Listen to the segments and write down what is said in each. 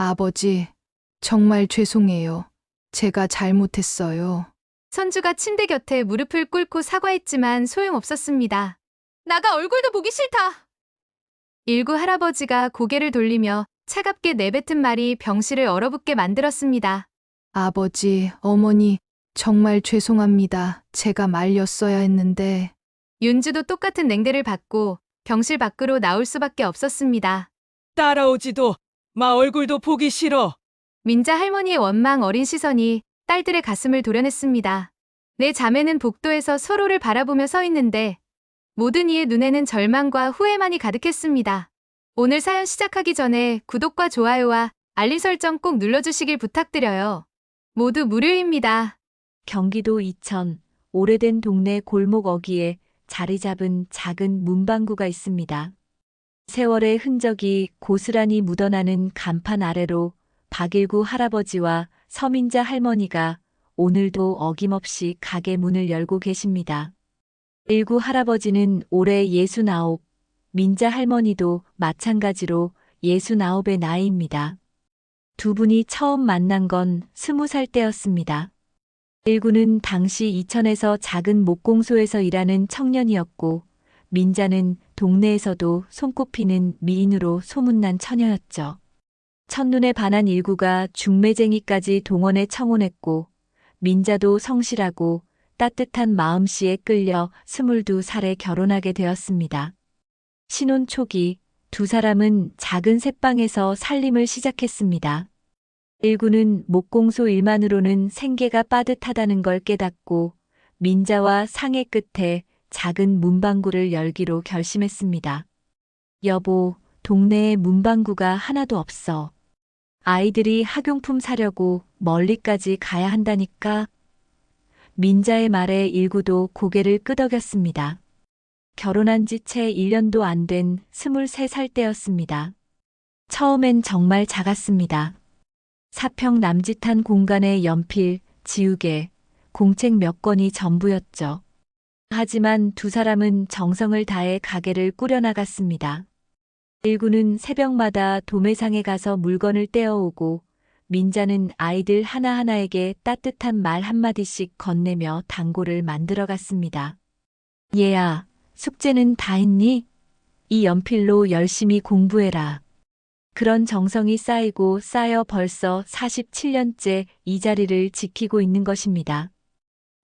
아버지, 정말 죄송해요. 제가 잘못했어요. 선주가 침대 곁에 무릎을 꿇고 사과했지만 소용없었습니다. 나가 얼굴도 보기 싫다. 일구 할아버지가 고개를 돌리며 차갑게 내뱉은 말이 병실을 얼어붙게 만들었습니다. 아버지, 어머니, 정말 죄송합니다. 제가 말렸어야 했는데. 윤주도 똑같은 냉대를 받고 병실 밖으로 나올 수밖에 없었습니다. 따라오지도 마 얼굴도 보기 싫어. 민자 할머니의 원망 어린 시선이 딸들의 가슴을 도려냈습니다. 내 자매는 복도에서 서로를 바라보며 서 있는데 모든 이의 눈에는 절망과 후회만이 가득했습니다. 오늘 사연 시작하기 전에 구독과 좋아요와 알림 설정 꼭 눌러주시길 부탁드려요. 모두 무료입니다. 경기도 이천 오래된 동네 골목 어귀에 자리 잡은 작은 문방구가 있습니다. 세월의 흔적이 고스란히 묻어나는 간판 아래로 박일구 할아버지와 서민자 할머니가 오늘도 어김없이 가게 문을 열고 계십니다. 일구 할아버지는 올해 69, 민자 할머니도 마찬가지로 69의 나이입니다. 두 분이 처음 만난 건 20살 때였습니다. 일구는 당시 이천에서 작은 목공소에서 일하는 청년이었고, 민자는 동네에서도 손꼽히는 미인으로 소문난 처녀였죠. 첫눈에 반한 일구가 중매쟁이까지 동원해 청혼했고, 민자도 성실하고 따뜻한 마음씨에 끌려 22살에 결혼하게 되었습니다. 신혼 초기 두 사람은 작은 새방에서 살림을 시작했습니다. 일구는 목공소 일만으로는 생계가 빠듯하다는 걸 깨닫고 민자와 상의 끝에 작은 문방구를 열기로 결심했습니다. 여보, 동네에 문방구가 하나도 없어. 아이들이 학용품 사려고 멀리까지 가야 한다니까. 민자의 말에 일구도 고개를 끄덕였습니다. 결혼한 지 채 1년도 안 된 23살 때였습니다. 처음엔 정말 작았습니다. 사평 남짓한 공간에 연필, 지우개, 공책 몇 권이 전부였죠. 하지만 두 사람은 정성을 다해 가게를 꾸려나갔습니다. 일구는 새벽마다 도매상에 가서 물건을 떼어오고 민자는 아이들 하나하나에게 따뜻한 말 한마디씩 건네며 단골을 만들어갔습니다. 얘야, 숙제는 다 했니? 이 연필로 열심히 공부해라. 그런 정성이 쌓이고 쌓여 벌써 47년째 이 자리를 지키고 있는 것입니다.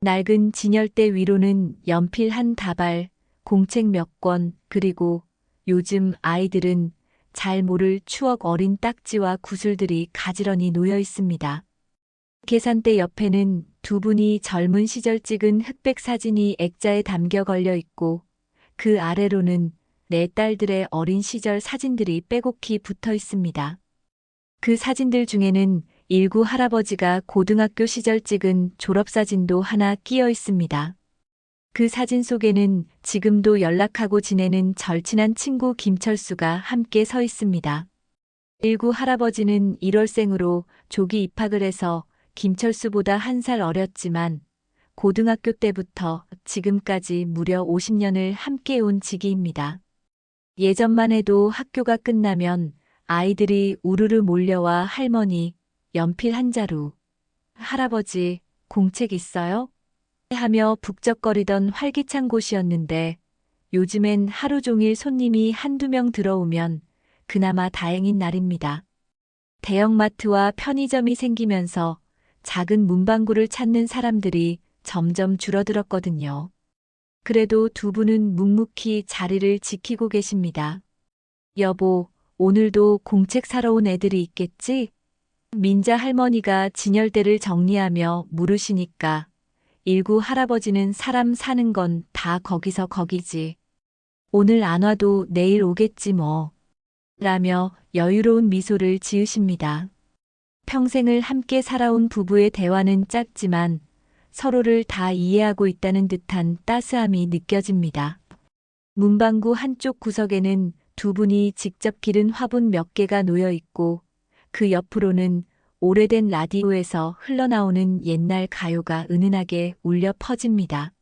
낡은 진열대 위로는 연필 한 다발, 공책 몇 권, 그리고 요즘 아이들은 잘 모를 추억 어린 딱지와 구슬들이 가지런히 놓여 있습니다. 계산대 옆에는 두 분이 젊은 시절 찍은 흑백 사진이 액자에 담겨 걸려 있고 그 아래로는 네 딸들의 어린 시절 사진들이 빼곡히 붙어 있습니다. 그 사진들 중에는 일구 할아버지가 고등학교 시절 찍은 졸업사진도 하나 끼어 있습니다. 그 사진 속에는 지금도 연락하고 지내는 절친한 친구 김철수가 함께 서 있습니다. 일구 할아버지는 1월생으로 조기 입학을 해서 김철수보다 1살 어렸지만 고등학교 때부터 지금까지 무려 50년을 함께 온 지기입니다. 예전만 해도 학교가 끝나면 아이들이 우르르 몰려와 할머니, 연필 한 자루, 할아버지, 공책 있어요? 하며 북적거리던 활기찬 곳이었는데 요즘엔 하루 종일 손님이 한두 명 들어오면 그나마 다행인 날입니다. 대형마트와 편의점이 생기면서 작은 문방구를 찾는 사람들이 점점 줄어들었거든요. 그래도 두 분은 묵묵히 자리를 지키고 계십니다. 여보, 오늘도 공책 사러 온 애들이 있겠지? 민자 할머니가 진열대를 정리하며 물으시니까 일구 할아버지는 사람 사는 건 다 거기서 거기지. 오늘 안 와도 내일 오겠지 뭐. 라며 여유로운 미소를 지으십니다. 평생을 함께 살아온 부부의 대화는 짧지만 서로를 다 이해하고 있다는 듯한 따스함이 느껴집니다. 문방구 한쪽 구석에는 두 분이 직접 기른 화분 몇 개가 놓여 있고 그 옆으로는 오래된 라디오에서 흘러나오는 옛날 가요가 은은하게 울려 퍼집니다.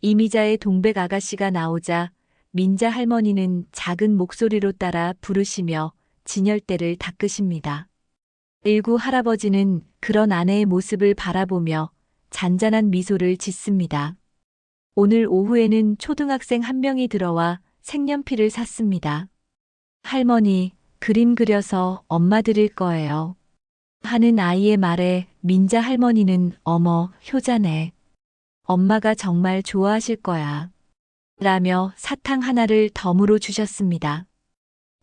이미자의 동백 아가씨가 나오자 민자 할머니는 작은 목소리로 따라 부르시며 진열대를 닦으십니다. 일구 할아버지는 그런 아내의 모습을 바라보며 잔잔한 미소를 짓습니다. 오늘 오후에는 초등학생 한 명이 들어와 색연필을 샀습니다. 할머니, 그림 그려서 엄마 드릴 거예요. 하는 아이의 말에 민자 할머니는 어머, 효자네. 엄마가 정말 좋아하실 거야. 라며 사탕 하나를 덤으로 주셨습니다.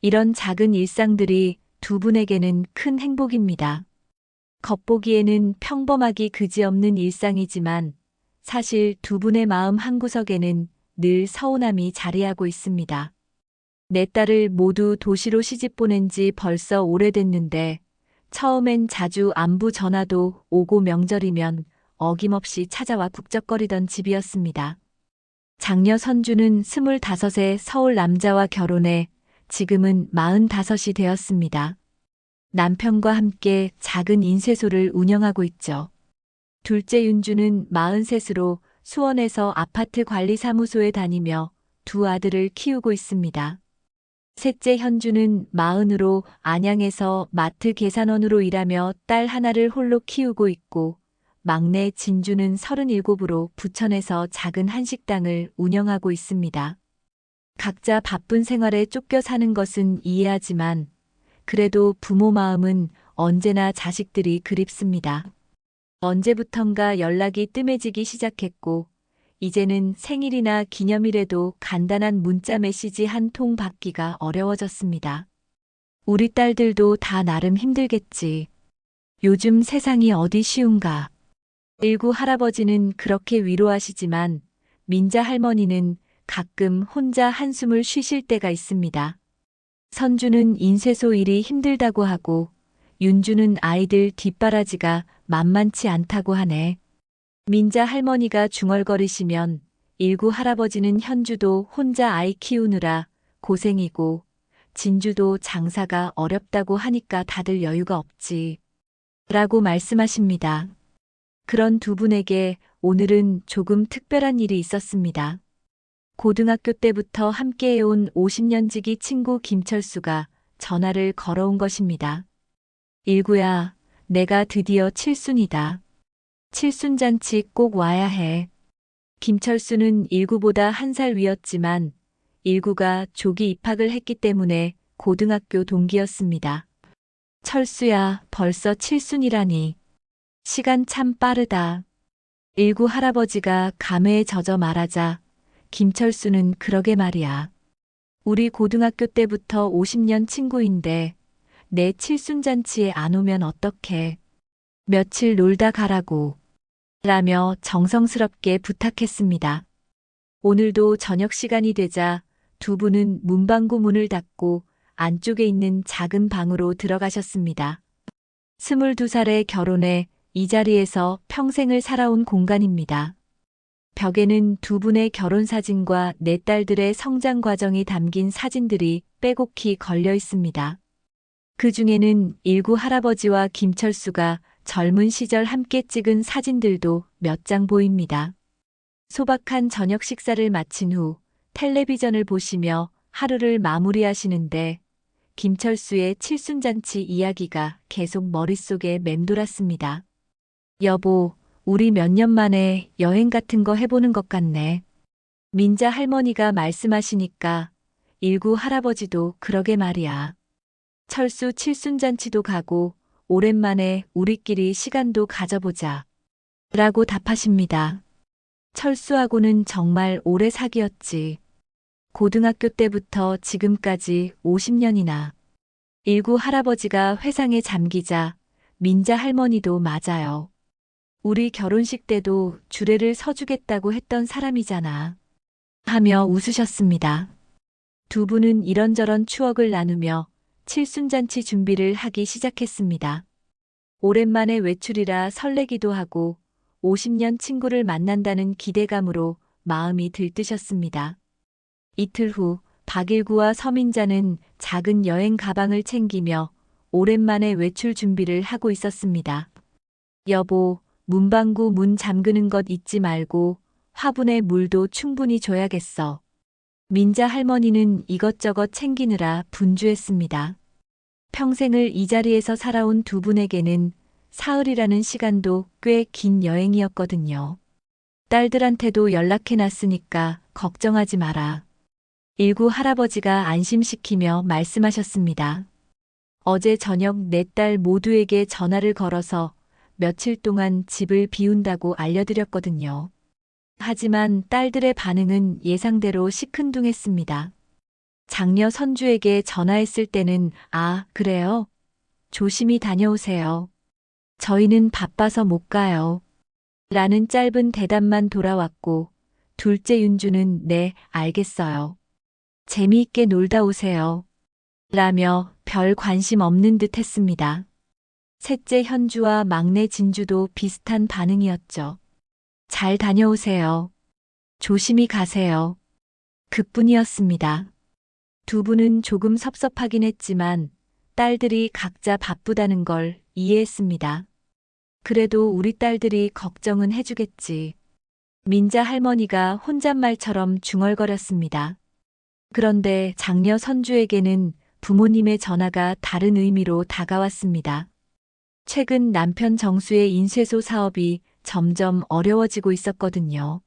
이런 작은 일상들이 두 분에게는 큰 행복입니다. 겉보기에는 평범하기 그지없는 일상이지만 사실 두 분의 마음 한구석에는 늘 서운함이 자리하고 있습니다. 내 딸을 모두 도시로 시집 보낸 지 벌써 오래됐는데 처음엔 자주 안부 전화도 오고 명절이면 어김없이 찾아와 북적거리던 집이었습니다. 장녀 선주는 25세 서울 남자와 결혼해 지금은 45이 되었습니다. 남편과 함께 작은 인쇄소를 운영하고 있죠. 둘째 윤주는 43으로 수원에서 아파트 관리사무소에 다니며 두 아들을 키우고 있습니다. 셋째 현주는 40으로 안양에서 마트 계산원으로 일하며 딸 하나를 홀로 키우고 있고 막내 진주는 37으로 부천에서 작은 한식당을 운영하고 있습니다. 각자 바쁜 생활에 쫓겨 사는 것은 이해하지만 그래도 부모 마음은 언제나 자식들이 그립습니다. 언제부턴가 연락이 뜸해지기 시작했고 이제는 생일이나 기념일에도 간단한 문자 메시지 한 통 받기가 어려워졌습니다. 우리 딸들도 다 나름 힘들겠지. 요즘 세상이 어디 쉬운가. 일구 할아버지는 그렇게 위로하시지만 민자 할머니는 가끔 혼자 한숨을 쉬실 때가 있습니다. 선주는 인쇄소 일이 힘들다고 하고 윤주는 아이들 뒷바라지가 만만치 않다고 하네. 민자 할머니가 중얼거리시면 일구 할아버지는 현주도 혼자 아이 키우느라 고생이고 진주도 장사가 어렵다고 하니까 다들 여유가 없지. 라고 말씀하십니다. 그런 두 분에게 오늘은 조금 특별한 일이 있었습니다. 고등학교 때부터 함께해온 50년 지기 친구 김철수가 전화를 걸어온 것입니다. 일구야, 내가 드디어 칠순이다. 칠순잔치 꼭 와야 해. 김철수는 일구보다 1살 위였지만 일구가 조기 입학을 했기 때문에 고등학교 동기였습니다. 철수야, 벌써 칠순이라니. 시간 참 빠르다. 일구 할아버지가 감회에 젖어 말하자 김철수는 그러게 말이야. 우리 고등학교 때부터 50년 친구인데 내 칠순잔치에 안 오면 어떡해. 며칠 놀다 가라고. 라며 정성스럽게 부탁했습니다. 오늘도 저녁 시간이 되자 두 분은 문방구 문을 닫고 안쪽에 있는 작은 방으로 들어가셨습니다. 22살에 결혼해 이 자리에서 평생을 살아온 공간입니다. 벽에는 두 분의 결혼 사진과 네 딸들의 성장 과정이 담긴 사진들이 빼곡히 걸려 있습니다. 그 중에는 일구 할아버지와 김철수가 젊은 시절 함께 찍은 사진들도 몇 장 보입니다. 소박한 저녁 식사를 마친 후 텔레비전을 보시며 하루를 마무리하시는데 김철수의 칠순잔치 이야기가 계속 머릿속에 맴돌았습니다. 여보, 우리 몇 년 만에 여행 같은 거 해보는 것 같네. 민자 할머니가 말씀하시니까 일구 할아버지도 그러게 말이야. 철수 칠순잔치도 가고 오랜만에 우리끼리 시간도 가져보자. 라고 답하십니다. 철수하고는 정말 오래 사귀었지. 고등학교 때부터 지금까지 50년이나. 일구 할아버지가 회상에 잠기자 민자 할머니도 맞아요. 우리 결혼식 때도 주례를 서주겠다고 했던 사람이잖아. 하며 웃으셨습니다. 두 분은 이런저런 추억을 나누며 칠순잔치 준비를 하기 시작했습니다. 오랜만에 외출이라 설레기도 하고 50년 친구를 만난다는 기대감으로 마음이 들뜨셨습니다. 이틀 후 박일구와 서민자는 작은 여행 가방을 챙기며 오랜만에 외출 준비를 하고 있었습니다. 여보, 문방구 문 잠그는 것 잊지 말고 화분에 물도 충분히 줘야겠어. 민자 할머니는 이것저것 챙기느라 분주했습니다. 평생을 이 자리에서 살아온 두 분에게는 사흘이라는 시간도 꽤 긴 여행이었거든요. 딸들한테도 연락해놨으니까 걱정하지 마라. 일구 할아버지가 안심시키며 말씀하셨습니다. 어제 저녁 내 딸 모두에게 전화를 걸어서 며칠 동안 집을 비운다고 알려드렸거든요. 하지만 딸들의 반응은 예상대로 시큰둥했습니다. 장녀 선주에게 전화했을 때는 "아, 그래요? 조심히 다녀오세요. 저희는 바빠서 못 가요." 라는 짧은 대답만 돌아왔고, 둘째 윤주는 "네, 알겠어요. 재미있게 놀다 오세요." 라며 별 관심 없는 듯 했습니다. 셋째 현주와 막내 진주도 비슷한 반응이었죠. "잘 다녀오세요. 조심히 가세요." 그뿐이었습니다. 두 분은 조금 섭섭하긴 했지만 딸들이 각자 바쁘다는 걸 이해했습니다. 그래도 우리 딸들이 걱정은 해주겠지. 민자 할머니가 혼잣말처럼 중얼거렸습니다. 그런데 장녀 선주에게는 부모님의 전화가 다른 의미로 다가왔습니다. 최근 남편 정수의 인쇄소 사업이 점점 어려워지고 있었거든요.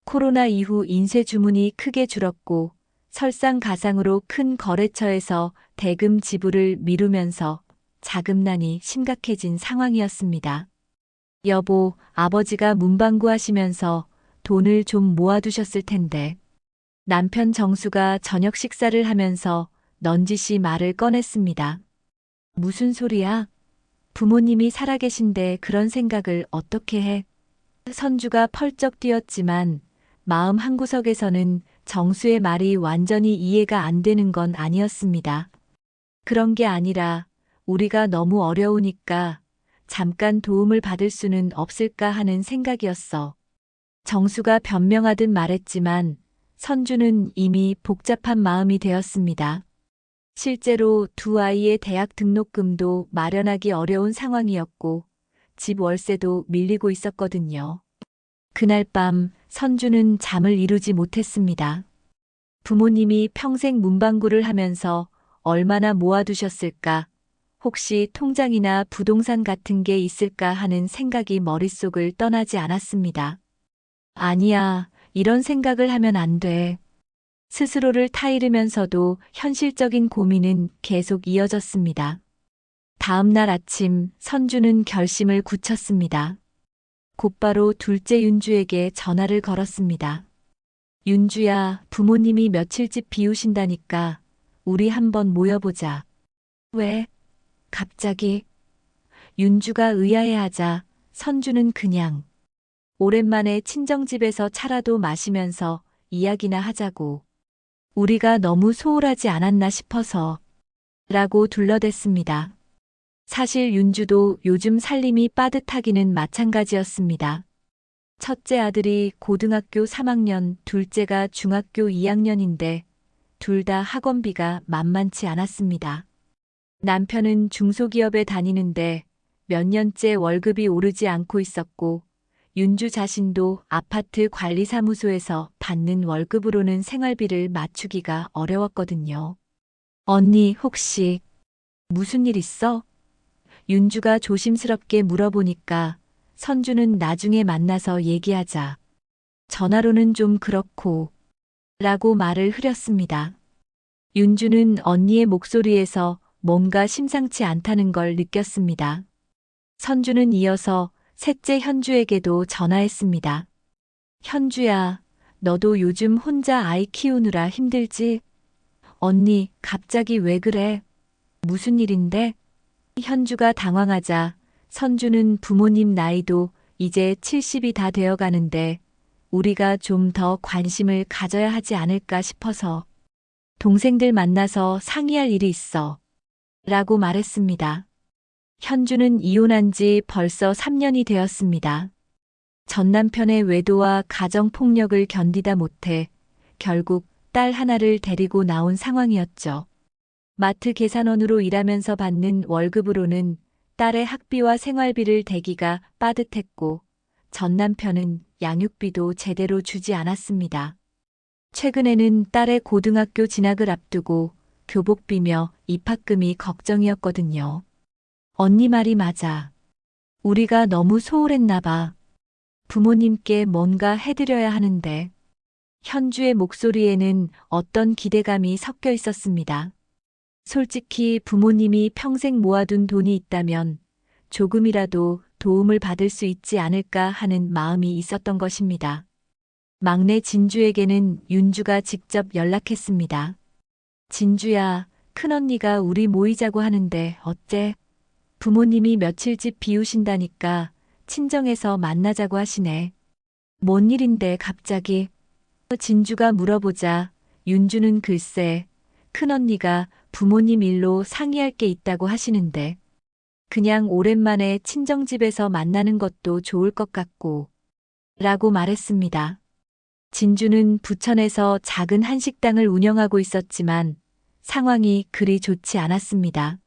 코로나 이후 인쇄 주문이 크게 줄었고, 설상가상으로 큰 거래처에서 대금 지불을 미루면서 자금난이 심각해진 상황이었습니다. "여보, 아버지가 문방구 하시면서 돈을 좀 모아두셨을 텐데." 남편 정수가 저녁 식사를 하면서 넌지시 말을 꺼냈습니다. "무슨 소리야? 부모님이 살아계신데 그런 생각을 어떻게 해?" 선주가 펄쩍 뛰었지만 마음 한구석에서는 정수의 말이 완전히 이해가 안 되는 건 아니었습니다. "그런 게 아니라 우리가 너무 어려우니까 잠깐 도움을 받을 수는 없을까 하는 생각이었어." 정수가 변명하듯 말했지만 선주는 이미 복잡한 마음이 되었습니다. 실제로 두 아이의 대학 등록금도 마련하기 어려운 상황이었고, 집 월세도 밀리고 있었거든요. 그날 밤 선주는 잠을 이루지 못했습니다. 부모님이 평생 문방구를 하면서 얼마나 모아두셨을까, 혹시 통장이나 부동산 같은 게 있을까 하는 생각이 머릿속을 떠나지 않았습니다. "아니야, 이런 생각을 하면 안 돼." 스스로를 타이르면서도 현실적인 고민은 계속 이어졌습니다. 다음 날 아침 선주는 결심을 굳혔습니다. 곧바로 둘째 윤주에게 전화를 걸었습니다. "윤주야, 부모님이 며칠집 비우신다니까 우리 한번 모여보자." "왜? 갑자기?" 윤주가 의아해하자 선주는 그냥 "오랜만에 친정집에서 차라도 마시면서 이야기나 하자고. 우리가 너무 소홀하지 않았나 싶어서." 라고 둘러댔습니다. 사실 윤주도 요즘 살림이 빠듯하기는 마찬가지였습니다. 첫째 아들이 고등학교 3학년, 둘째가 중학교 2학년인데 둘 다 학원비가 만만치 않았습니다. 남편은 중소기업에 다니는데 몇 년째 월급이 오르지 않고 있었고, 윤주 자신도 아파트 관리사무소에서 받는 월급으로는 생활비를 맞추기가 어려웠거든요. "언니, 혹시 무슨 일 있어?" 윤주가 조심스럽게 물어보니까 선주는 "나중에 만나서 얘기하자. 전화로는 좀 그렇고." 라고 말을 흐렸습니다. 윤주는 언니의 목소리에서 뭔가 심상치 않다는 걸 느꼈습니다. 선주는 이어서 셋째 현주에게도 전화했습니다. "현주야, 너도 요즘 혼자 아이 키우느라 힘들지? 언니, 갑자기 왜 그래? 무슨 일인데?" 현주가 당황하자 선주는 "부모님 나이도 이제 70이 다 되어 가는데 우리가 좀 더 관심을 가져야 하지 않을까 싶어서 동생들 만나서 상의할 일이 있어." 라고 말했습니다. 현주는 이혼한 지 벌써 3년이 되었습니다. 전 남편의 외도와 가정폭력을 견디다 못해 결국 딸 하나를 데리고 나온 상황이었죠. 마트 계산원으로 일하면서 받는 월급으로는 딸의 학비와 생활비를 대기가 빠듯했고, 전 남편은 양육비도 제대로 주지 않았습니다. 최근에는 딸의 고등학교 진학을 앞두고 교복 비며 입학금이 걱정이었거든요. 언니 말이 맞아. 우리가 너무 소홀했나 봐. 부모님께 뭔가 해드려야 하는데. 현주의 목소리에는 어떤 기대감이 섞여 있었습니다. 솔직히 부모님이 평생 모아둔 돈이 있다면 조금이라도 도움을 받을 수 있지 않을까 하는 마음이 있었던 것입니다. 막내 진주에게는 윤주가 직접 연락했습니다. 진주야, 큰언니가 우리 모이자고 하는데 어째? 부모님이 며칠 집 비우신다니까 친정에서 만나자고 하시네. 뭔 일인데 갑자기? 진주가 물어보자 윤주는 글쎄 큰언니가 부모님 일로 상의할 게 있다고 하시는데 그냥 오랜만에 친정집에서 만나는 것도 좋을 것 같고 라고 말했습니다. 진주는 부천에서 작은 한식당을 운영하고 있었지만 상황이 그리 좋지 않았습니다.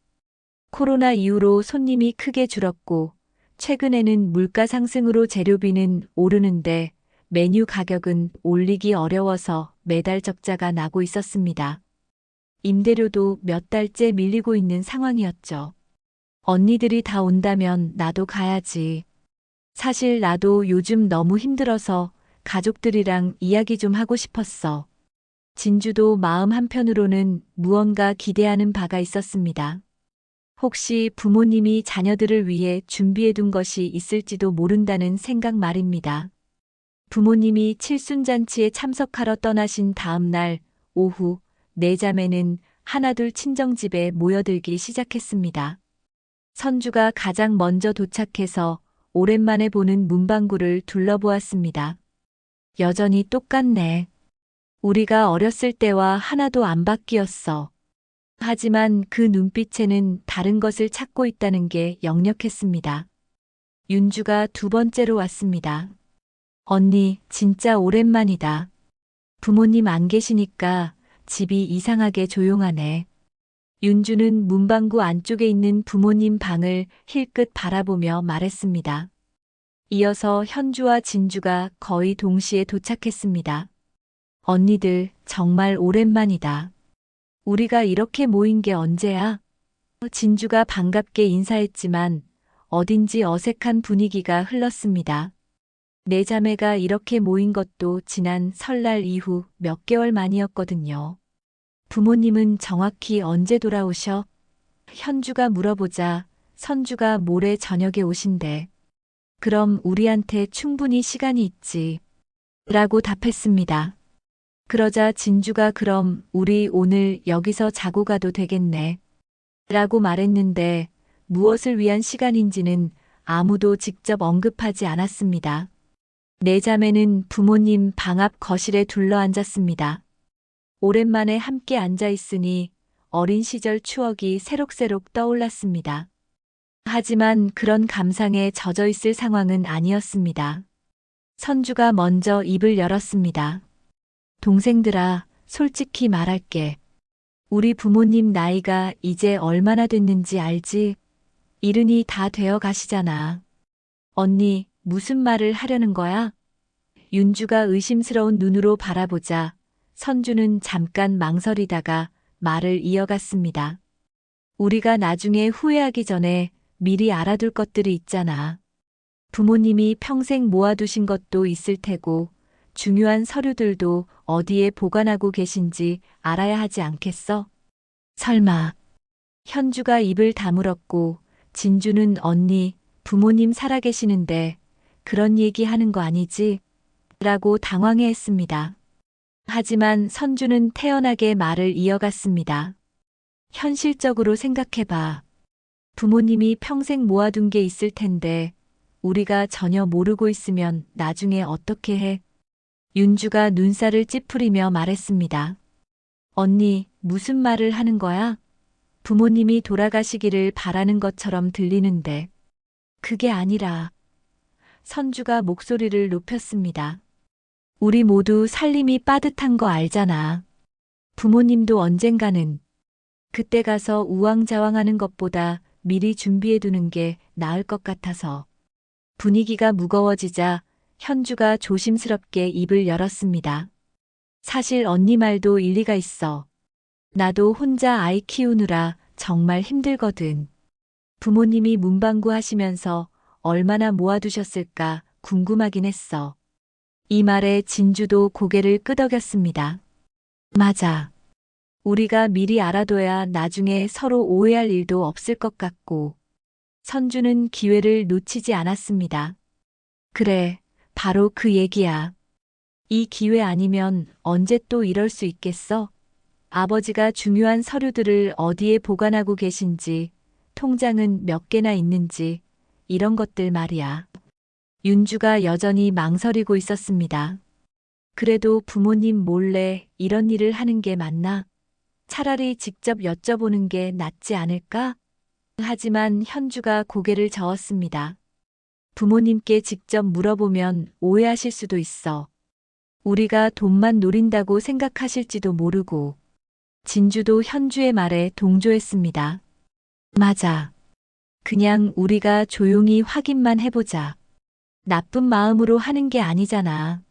코로나 이후로 손님이 크게 줄었고 최근에는 물가 상승으로 재료비는 오르는데 메뉴 가격은 올리기 어려워서 매달 적자가 나고 있었습니다. 임대료도 몇 달째 밀리고 있는 상황이었죠. 언니들이 다 온다면 나도 가야지. 사실 나도 요즘 너무 힘들어서 가족들이랑 이야기 좀 하고 싶었어. 진주도 마음 한편으로는 무언가 기대하는 바가 있었습니다. 혹시 부모님이 자녀들을 위해 준비해둔 것이 있을지도 모른다는 생각 말입니다. 부모님이 칠순잔치에 참석하러 떠나신 다음 날 오후 네 자매는 하나둘 친정집에 모여들기 시작했습니다. 선주가 가장 먼저 도착해서 오랜만에 보는 문방구를 둘러보았습니다. 여전히 똑같네. 우리가 어렸을 때와 하나도 안 바뀌었어. 하지만 그 눈빛에는 다른 것을 찾고 있다는 게 역력했습니다. 윤주가 두 번째로 왔습니다. 언니, 진짜 오랜만이다. 부모님 안 계시니까 집이 이상하게 조용하네. 윤주는 문방구 안쪽에 있는 부모님 방을 힐끗 바라보며 말했습니다. 이어서 현주와 진주가 거의 동시에 도착했습니다. 언니들, 정말 오랜만이다. 우리가 이렇게 모인 게 언제야? 진주가 반갑게 인사했지만 어딘지 어색한 분위기가 흘렀습니다. 네 자매가 이렇게 모인 것도 지난 설날 이후 몇 개월 만이었거든요. 부모님은 정확히 언제 돌아오셔? 현주가 물어보자 선주가 모레 저녁에 오신대. 그럼 우리한테 충분히 시간이 있지. 라고 답했습니다. 그러자 진주가 그럼 우리 오늘 여기서 자고 가도 되겠네. 라고 말했는데 무엇을 위한 시간인지는 아무도 직접 언급하지 않았습니다. 네 자매는 부모님 방 앞 거실에 둘러앉았습니다. 오랜만에 함께 앉아 있으니 어린 시절 추억이 새록새록 떠올랐습니다. 하지만 그런 감상에 젖어 있을 상황은 아니었습니다. 선주가 먼저 입을 열었습니다. 동생들아, 솔직히 말할게. 우리 부모님 나이가 이제 얼마나 됐는지 알지? 이른이 다 되어 가시잖아. 언니, 무슨 말을 하려는 거야? 윤주가 의심스러운 눈으로 바라보자 선주는 잠깐 망설이다가 말을 이어갔습니다. 우리가 나중에 후회하기 전에 미리 알아둘 것들이 있잖아. 부모님이 평생 모아두신 것도 있을 테고 중요한 서류들도 어디에 보관하고 계신지 알아야 하지 않겠어? 설마. 현주가 입을 다물었고 진주는 언니, 부모님 살아계시는데 그런 얘기 하는 거 아니지? 라고 당황해했습니다. 하지만 선주는 태연하게 말을 이어갔습니다. 현실적으로 생각해봐. 부모님이 평생 모아둔 게 있을 텐데 우리가 전혀 모르고 있으면 나중에 어떻게 해? 윤주가 눈살을 찌푸리며 말했습니다. 언니, 무슨 말을 하는 거야? 부모님이 돌아가시기를 바라는 것처럼 들리는데. 그게 아니라. 선주가 목소리를 높였습니다. 우리 모두 살림이 빠듯한 거 알잖아. 부모님도 언젠가는. 그때 가서 우왕좌왕하는 것보다 미리 준비해두는 게 나을 것 같아서. 분위기가 무거워지자 현주가 조심스럽게 입을 열었습니다. 사실 언니 말도 일리가 있어. 나도 혼자 아이 키우느라 정말 힘들거든. 부모님이 문방구 하시면서 얼마나 모아두셨을까 궁금하긴 했어. 이 말에 진주도 고개를 끄덕였습니다. 맞아. 우리가 미리 알아둬야 나중에 서로 오해할 일도 없을 것 같고. 선주는 기회를 놓치지 않았습니다. 그래, 바로 그 얘기야. 이 기회 아니면 언제 또 이럴 수 있겠어? 아버지가 중요한 서류들을 어디에 보관하고 계신지, 통장은 몇 개나 있는지, 이런 것들 말이야. 윤주가 여전히 망설이고 있었습니다. 그래도 부모님 몰래 이런 일을 하는 게 맞나? 차라리 직접 여쭤보는 게 낫지 않을까? 하지만 현주가 고개를 저었습니다. 부모님께 직접 물어보면 오해하실 수도 있어. 우리가 돈만 노린다고 생각하실지도 모르고. 진주도 현주의 말에 동조했습니다. 맞아. 그냥 우리가 조용히 확인만 해보자. 나쁜 마음으로 하는 게 아니잖아.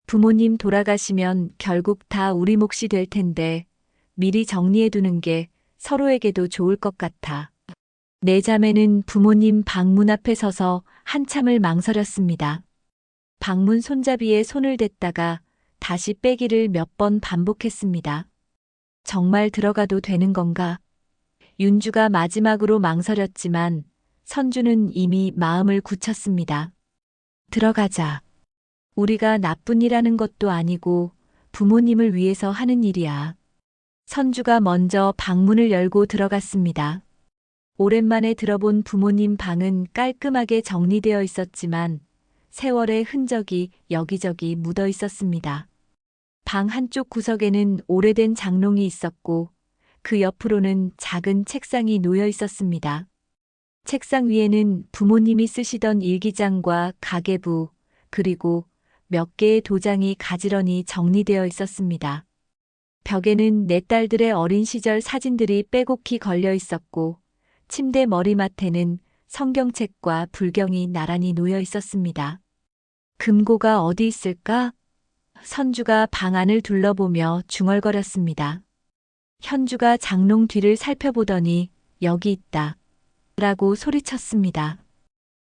부모님 돌아가시면 결국 다 우리 몫이 될 텐데 미리 정리해두는 게 서로에게도 좋을 것 같아. 내 자매는 부모님 방문 앞에 서서 한참을 망설였습니다. 방문 손잡이에 손을 댔다가 다시 빼기를 몇 번 반복했습니다. 정말 들어가도 되는 건가? 윤주가 마지막으로 망설였지만 선주는 이미 마음을 굳혔습니다. 들어가자. 우리가 나쁜 일 하는 것도 아니고 부모님을 위해서 하는 일이야. 선주가 먼저 방문을 열고 들어갔습니다. 오랜만에 들어본 부모님 방은 깔끔하게 정리되어 있었지만 세월의 흔적이 여기저기 묻어 있었습니다. 방 한쪽 구석에는 오래된 장롱이 있었고 그 옆으로는 작은 책상이 놓여 있었습니다. 책상 위에는 부모님이 쓰시던 일기장과 가계부 그리고 몇 개의 도장이 가지런히 정리되어 있었습니다. 벽에는 내 딸들의 어린 시절 사진들이 빼곡히 걸려 있었고 침대 머리맡에는 성경책과 불경이 나란히 놓여 있었습니다. 금고가 어디 있을까? 선주가 방 안을 둘러보며 중얼거렸습니다. 현주가 장롱 뒤를 살펴보더니 여기 있다. 라고 소리쳤습니다.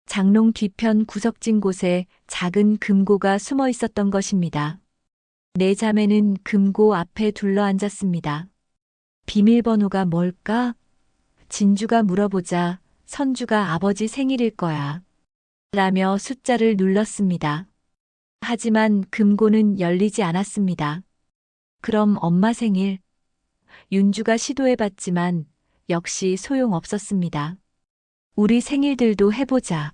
장롱 뒤편 구석진 곳에 작은 금고가 숨어 있었던 것입니다. 내 자매는 금고 앞에 둘러앉았습니다. 비밀번호가 뭘까? 진주가 물어보자 선주가 아버지 생일일 거야. 라며 숫자를 눌렀습니다. 하지만 금고는 열리지 않았습니다. 그럼 엄마 생일? 윤주가 시도해봤지만 역시 소용없었습니다. 우리 생일들도 해보자.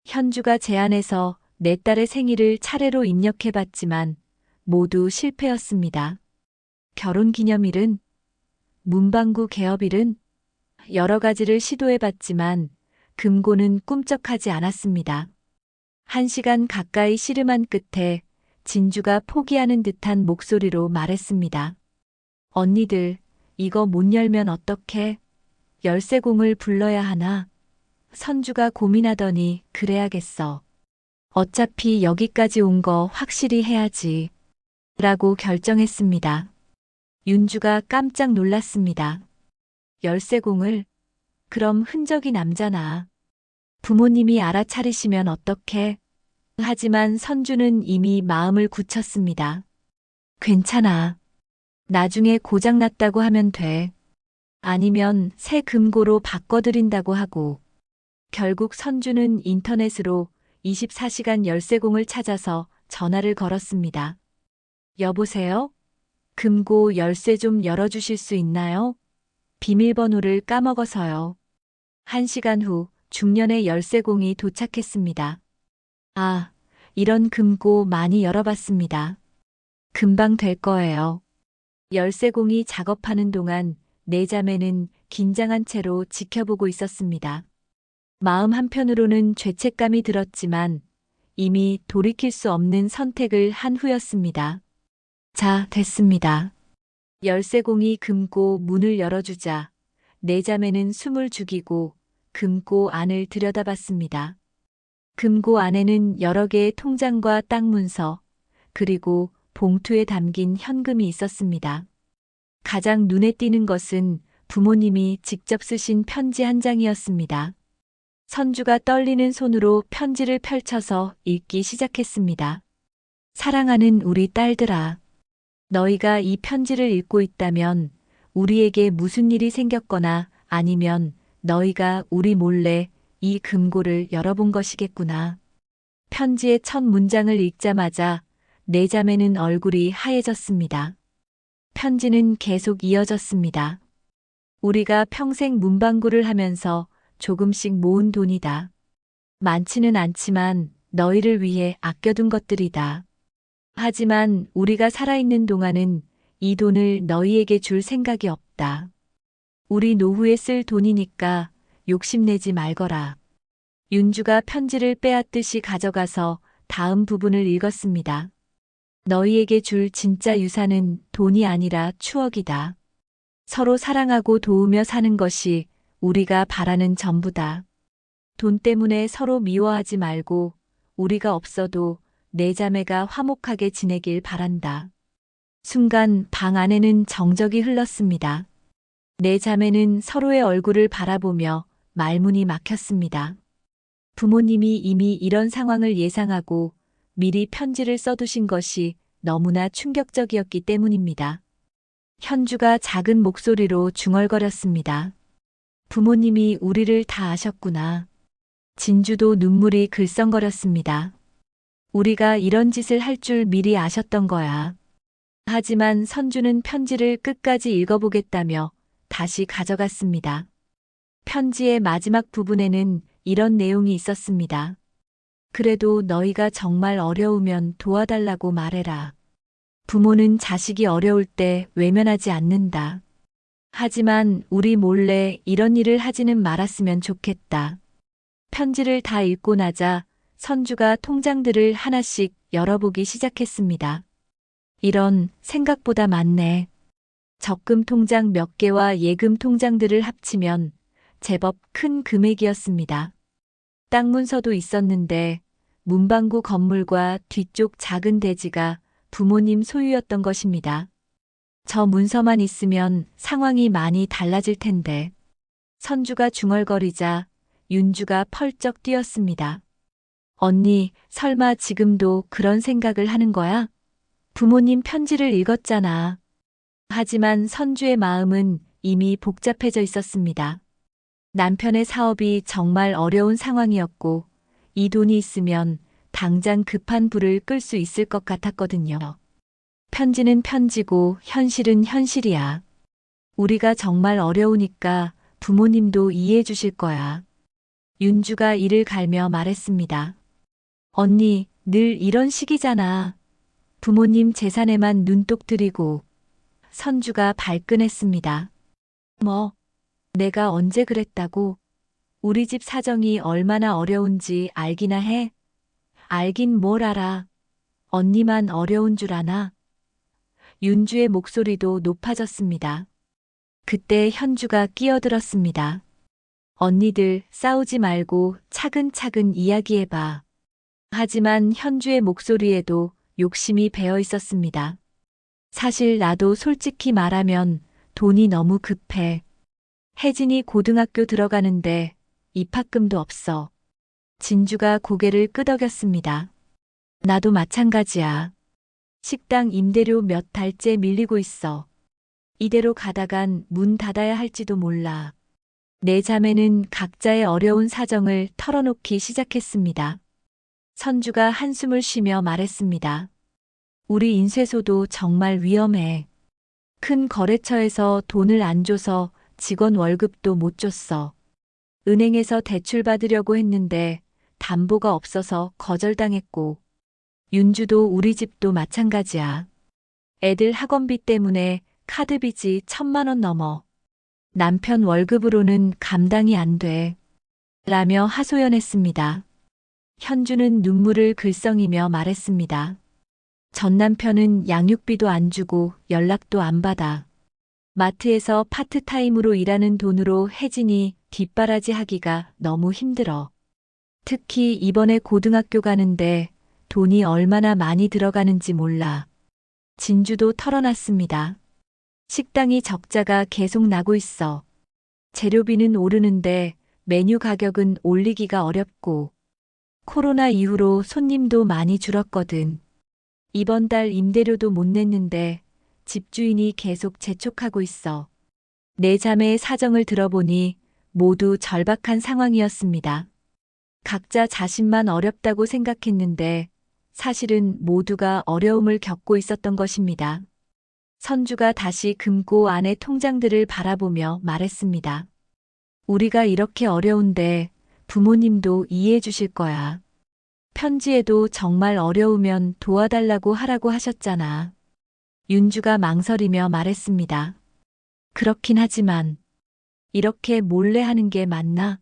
현주가 제안해서 내 딸의 생일을 차례로 입력해봤지만 모두 실패였습니다. 결혼기념일은? 문방구 개업일은? 여러 가지를 시도해봤지만 금고는 꿈쩍하지 않았습니다. 1시간 가까이 씨름한 끝에 진주가 포기하는 듯한 목소리로 말했습니다. 언니들, 이거 못 열면 어떡해? 열쇠공을 불러야 하나? 선주가 고민하더니 그래야겠어. 어차피 여기까지 온 거 확실히 해야지. 라고 결정했습니다. 윤주가 깜짝 놀랐습니다. 열쇠공을? 그럼 흔적이 남잖아. 부모님이 알아차리시면 어떡해? 하지만 선주는 이미 마음을 굳혔습니다. 괜찮아. 나중에 고장났다고 하면 돼. 아니면 새 금고로 바꿔드린다고 하고. 결국 선주는 인터넷으로 24시간 열쇠공을 찾아서 전화를 걸었습니다. 여보세요? 금고 열쇠 좀 열어주실 수 있나요? 비밀번호를 까먹어서요. 1시간 후 중년의 열쇠공이 도착했습니다. 아, 이런 금고 많이 열어봤습니다. 금방 될 거예요. 열쇠공이 작업하는 동안 내 자매는 긴장한 채로 지켜보고 있었습니다. 마음 한편으로는 죄책감이 들었지만 이미 돌이킬 수 없는 선택을 한 후였습니다. 자, 됐습니다. 열쇠공이 금고 문을 열어주자 내 자매는 숨을 죽이고 금고 안을 들여다봤습니다. 금고 안에는 여러 개의 통장과 땅 문서, 그리고 봉투에 담긴 현금이 있었습니다. 가장 눈에 띄는 것은 부모님이 직접 쓰신 편지 한 장이었습니다. 선주가 떨리는 손으로 편지를 펼쳐서 읽기 시작했습니다. 사랑하는 우리 딸들아, 너희가 이 편지를 읽고 있다면 우리에게 무슨 일이 생겼거나 아니면 너희가 우리 몰래 이 금고를 열어본 것이겠구나. 편지의 첫 문장을 읽자마자 내 자매는 얼굴이 하얘졌습니다. 편지는 계속 이어졌습니다. 우리가 평생 문방구를 하면서 조금씩 모은 돈이다. 많지는 않지만 너희를 위해 아껴둔 것들이다. 하지만 우리가 살아있는 동안은 이 돈을 너희에게 줄 생각이 없다. 우리 노후에 쓸 돈이니까 욕심내지 말거라. 윤주가 편지를 빼앗듯이 가져가서 다음 부분을 읽었습니다. 너희에게 줄 진짜 유산은 돈이 아니라 추억이다. 서로 사랑하고 도우며 사는 것이 우리가 바라는 전부다. 돈 때문에 서로 미워하지 말고 우리가 없어도 내 자매가 화목하게 지내길 바란다. 순간 방 안에는 정적이 흘렀습니다. 내 자매는 서로의 얼굴을 바라보며 말문이 막혔습니다. 부모님이 이미 이런 상황을 예상하고 미리 편지를 써두신 것이 너무나 충격적이었기 때문입니다. 현주가 작은 목소리로 중얼거렸습니다. 부모님이 우리를 다 아셨구나. 진주도 눈물이 글썽거렸습니다. 우리가 이런 짓을 할 줄 미리 아셨던 거야. 하지만 선주는 편지를 끝까지 읽어보겠다며 다시 가져갔습니다. 편지의 마지막 부분에는 이런 내용이 있었습니다. 그래도 너희가 정말 어려우면 도와달라고 말해라. 부모는 자식이 어려울 때 외면하지 않는다. 하지만 우리 몰래 이런 일을 하지는 말았으면 좋겠다. 편지를 다 읽고 나자 선주가 통장들을 하나씩 열어보기 시작했습니다. 이런 생각보다 많네. 적금 통장 몇 개와 예금 통장들을 합치면 제법 큰 금액이었습니다. 땅 문서도 있었는데 문방구 건물과 뒤쪽 작은 대지가 부모님 소유였던 것입니다. 저 문서만 있으면 상황이 많이 달라질 텐데. 선주가 중얼거리자 윤주가 펄쩍 뛰었습니다. 언니, 설마 지금도 그런 생각을 하는 거야? 부모님 편지를 읽었잖아. 하지만 선주의 마음은 이미 복잡해져 있었습니다. 남편의 사업이 정말 어려운 상황이었고 이 돈이 있으면 당장 급한 불을 끌 수 있을 것 같았거든요. 편지는 편지고 현실은 현실이야. 우리가 정말 어려우니까 부모님도 이해해 주실 거야. 윤주가 이를 갈며 말했습니다. 언니, 늘 이런 식이잖아. 부모님 재산에만 눈독 들이고. 선주가 발끈했습니다. 뭐, 내가 언제 그랬다고? 우리 집 사정이 얼마나 어려운지 알기나 해? 알긴 뭘 알아. 언니만 어려운 줄 아나? 윤주의 목소리도 높아졌습니다. 그때 현주가 끼어들었습니다. 언니들 싸우지 말고 차근차근 이야기해봐. 하지만 현주의 목소리에도 욕심이 배어 있었습니다. 사실 나도 솔직히 말하면 돈이 너무 급해. 혜진이 고등학교 들어가는데 입학금도 없어. 진주가 고개를 끄덕였습니다. 나도 마찬가지야. 식당 임대료 몇 달째 밀리고 있어. 이대로 가다간 문 닫아야 할지도 몰라. 내 자매는 각자의 어려운 사정을 털어놓기 시작했습니다. 선주가 한숨을 쉬며 말했습니다. 우리 인쇄소도 정말 위험해. 큰 거래처에서 돈을 안 줘서 직원 월급도 못 줬어. 은행에서 대출 받으려고 했는데 담보가 없어서 거절당했고. 윤주도 우리 집도 마찬가지야. 애들 학원비 때문에 카드 빚이 1,000만 원 넘어. 남편 월급으로는 감당이 안 돼. 라며 하소연했습니다. 현주는 눈물을 글썽이며 말했습니다. 전 남편은 양육비도 안 주고 연락도 안 받아. 마트에서 파트타임으로 일하는 돈으로 혜진이 뒷바라지 하기가 너무 힘들어. 특히 이번에 고등학교 가는데 돈이 얼마나 많이 들어가는지 몰라. 진주도 털어놨습니다. 식당이 적자가 계속 나고 있어. 재료비는 오르는데 메뉴 가격은 올리기가 어렵고 코로나 이후로 손님도 많이 줄었거든. 이번 달 임대료도 못 냈는데 집주인이 계속 재촉하고 있어. 내 자매의 사정을 들어보니 모두 절박한 상황이었습니다. 각자 자신만 어렵다고 생각했는데 사실은 모두가 어려움을 겪고 있었던 것입니다. 선주가 다시 금고 안의 통장들을 바라보며 말했습니다. 우리가 이렇게 어려운데 부모님도 이해해 주실 거야. 편지에도 정말 어려우면 도와달라고 하라고 하셨잖아. 윤주가 망설이며 말했습니다. 그렇긴 하지만 이렇게 몰래 하는 게 맞나?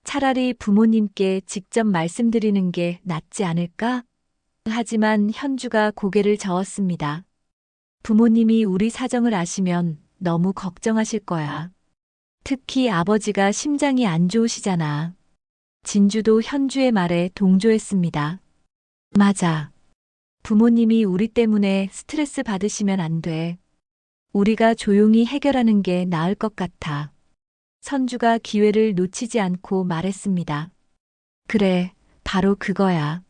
차라리 부모님께 직접 말씀드리는 게 낫지 않을까? 하지만 현주가 고개를 저었습니다. 부모님이 우리 사정을 아시면 너무 걱정하실 거야. 특히 아버지가 심장이 안 좋으시잖아. 진주도 현주의 말에 동조했습니다. 맞아. 부모님이 우리 때문에 스트레스 받으시면 안 돼. 우리가 조용히 해결하는 게 나을 것 같아. 선주가 기회를 놓치지 않고 말했습니다. 그래, 바로 그거야.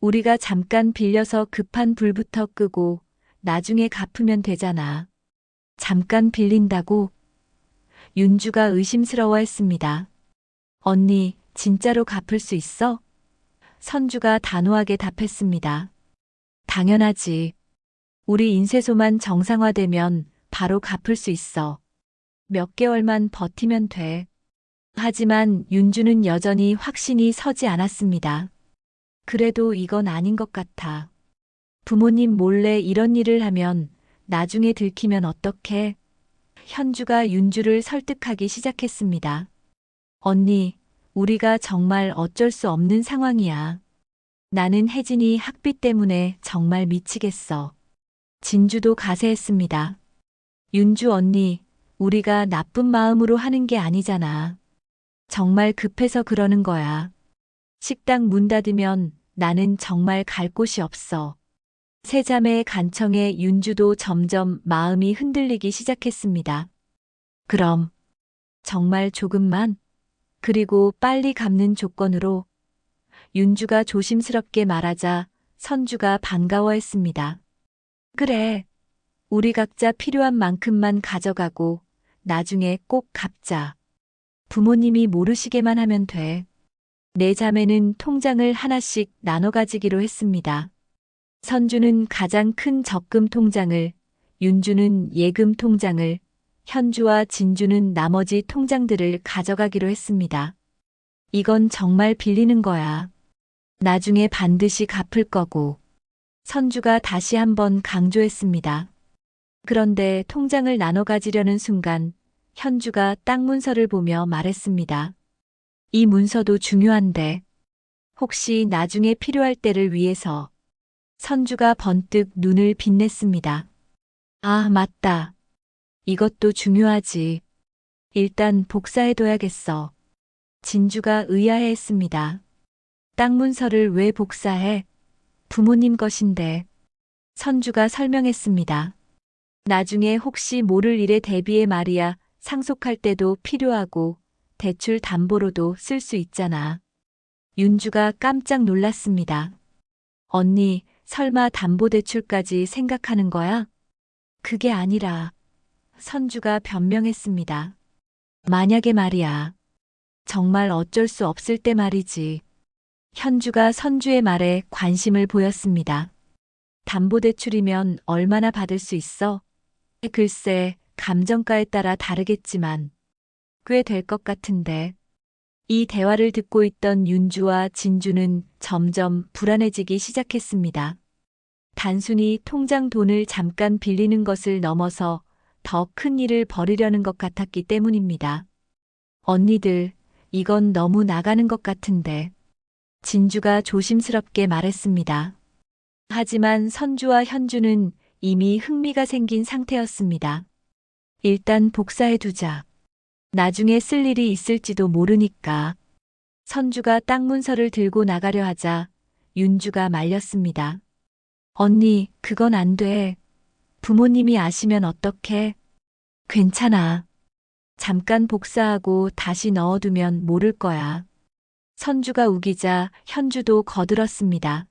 우리가 잠깐 빌려서 급한 불부터 끄고 나중에 갚으면 되잖아. 잠깐 빌린다고? 윤주가 의심스러워했습니다. 언니, 진짜로 갚을 수 있어? 선주가 단호하게 답했습니다. 당연하지. 우리 인쇄소만 정상화되면 바로 갚을 수 있어. 몇 개월만 버티면 돼. 하지만 윤주는 여전히 확신이 서지 않았습니다. 그래도 이건 아닌 것 같아. 부모님 몰래 이런 일을 하면 나중에 들키면 어떡해? 현주가 윤주를 설득하기 시작했습니다. 언니, 우리가 정말 어쩔 수 없는 상황이야. 나는 혜진이 학비 때문에 정말 미치겠어. 진주도 가세했습니다. 윤주 언니, 우리가 나쁜 마음으로 하는 게 아니잖아. 정말 급해서 그러는 거야. 식당 문 닫으면 나는 정말 갈 곳이 없어. 세 자매의 간청에 윤주도 점점 마음이 흔들리기 시작했습니다. 그럼 정말 조금만, 그리고 빨리 갚는 조건으로. 윤주가 조심스럽게 말하자 선주가 반가워했습니다. 그래, 우리 각자 필요한 만큼만 가져가고 나중에 꼭 갚자. 부모님이 모르시게만 하면 돼. 네 자매는 통장을 하나씩 나눠 가지기로 했습니다. 선주는 가장 큰 적금 통장을, 윤주는 예금 통장을, 현주와 진주는 나머지 통장들을 가져가기로 했습니다. 이건 정말 빌리는 거야. 나중에 반드시 갚을 거고. 선주가 다시 한번 강조했습니다. 그런데 통장을 나눠 가지려는 순간 현주가 땅 문서를 보며 말했습니다. 이 문서도 중요한데 혹시 나중에 필요할 때를 위해서. 선주가 번뜩 눈을 빛냈습니다. 아, 맞다. 이것도 중요하지. 일단 복사해둬야겠어. 진주가 의아해했습니다. 땅 문서를 왜 복사해? 부모님 것인데. 선주가 설명했습니다. 나중에 혹시 모를 일에 대비해 말이야. 상속할 때도 필요하고 대출 담보로도 쓸 수 있잖아. 윤주가 깜짝 놀랐습니다. 언니, 설마 담보대출까지 생각하는 거야? 그게 아니라. 선주가 변명했습니다. 만약에 말이야. 정말 어쩔 수 없을 때 말이지. 현주가 선주의 말에 관심을 보였습니다. 담보대출이면 얼마나 받을 수 있어? 글쎄, 감정가에 따라 다르겠지만 꽤 될 것 같은데. 이 대화를 듣고 있던 윤주와 진주는 점점 불안해지기 시작했습니다. 단순히 통장 돈을 잠깐 빌리는 것을 넘어서 더 큰 일을 벌이려는 것 같았기 때문입니다. 언니들, 이건 너무 나가는 것 같은데. 진주가 조심스럽게 말했습니다. 하지만 선주와 현주는 이미 흥미가 생긴 상태였습니다. 일단 복사해두자. 나중에 쓸 일이 있을지도 모르니까. 선주가 땅 문서를 들고 나가려 하자 윤주가 말렸습니다. 언니, 그건 안 돼. 부모님이 아시면 어떡해? 괜찮아. 잠깐 복사하고 다시 넣어두면 모를 거야. 선주가 우기자 현주도 거들었습니다.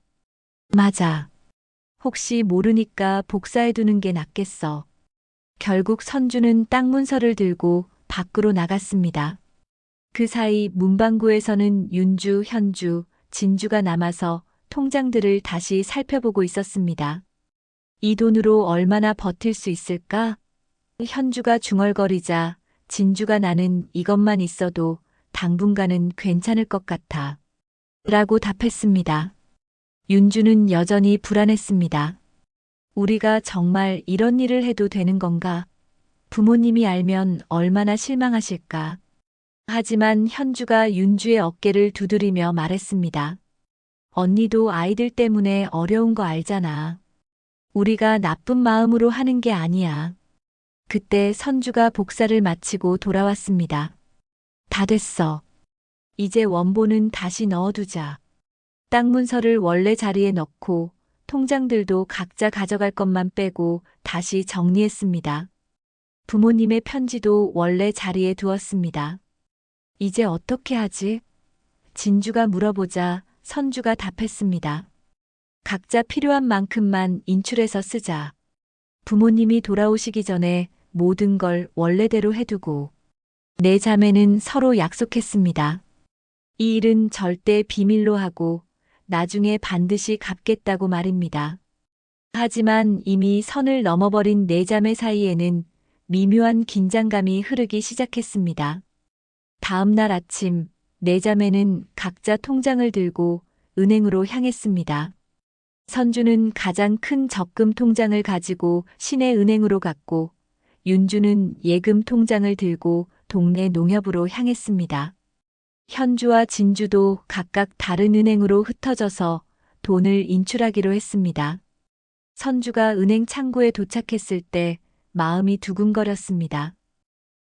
맞아. 혹시 모르니까 복사해두는 게 낫겠어. 결국 선주는 땅 문서를 들고 밖으로 나갔습니다. 그 사이 문방구에서는 윤주, 현주, 진주가 남아서 통장들을 다시 살펴보고 있었습니다. 이 돈으로 얼마나 버틸 수 있을까? 현주가 중얼거리자 진주가 나는 이것만 있어도 당분간은 괜찮을 것 같아. 라고 답했습니다. 윤주는 여전히 불안했습니다. 우리가 정말 이런 일을 해도 되는 건가? 부모님이 알면 얼마나 실망하실까? 하지만 현주가 윤주의 어깨를 두드리며 말했습니다. 언니도 아이들 때문에 어려운 거 알잖아. 우리가 나쁜 마음으로 하는 게 아니야. 그때 선주가 복사를 마치고 돌아왔습니다. 다 됐어. 이제 원본은 다시 넣어두자. 땅 문서를 원래 자리에 넣고 통장들도 각자 가져갈 것만 빼고 다시 정리했습니다. 부모님의 편지도 원래 자리에 두었습니다. 이제 어떻게 하지? 진주가 물어보자 선주가 답했습니다. 각자 필요한 만큼만 인출해서 쓰자. 부모님이 돌아오시기 전에 모든 걸 원래대로 해두고. 네 자매는 서로 약속했습니다. 이 일은 절대 비밀로 하고 나중에 반드시 갚겠다고 말입니다. 하지만 이미 선을 넘어버린 네 자매 사이에는 미묘한 긴장감이 흐르기 시작했습니다. 다음 날 아침, 네 자매는 각자 통장을 들고 은행으로 향했습니다. 선주는 가장 큰 적금 통장을 가지고 시내 은행으로 갔고, 윤주는 예금 통장을 들고 동네 농협으로 향했습니다. 현주와 진주도 각각 다른 은행으로 흩어져서 돈을 인출하기로 했습니다. 선주가 은행 창구에 도착했을 때 마음이 두근거렸습니다.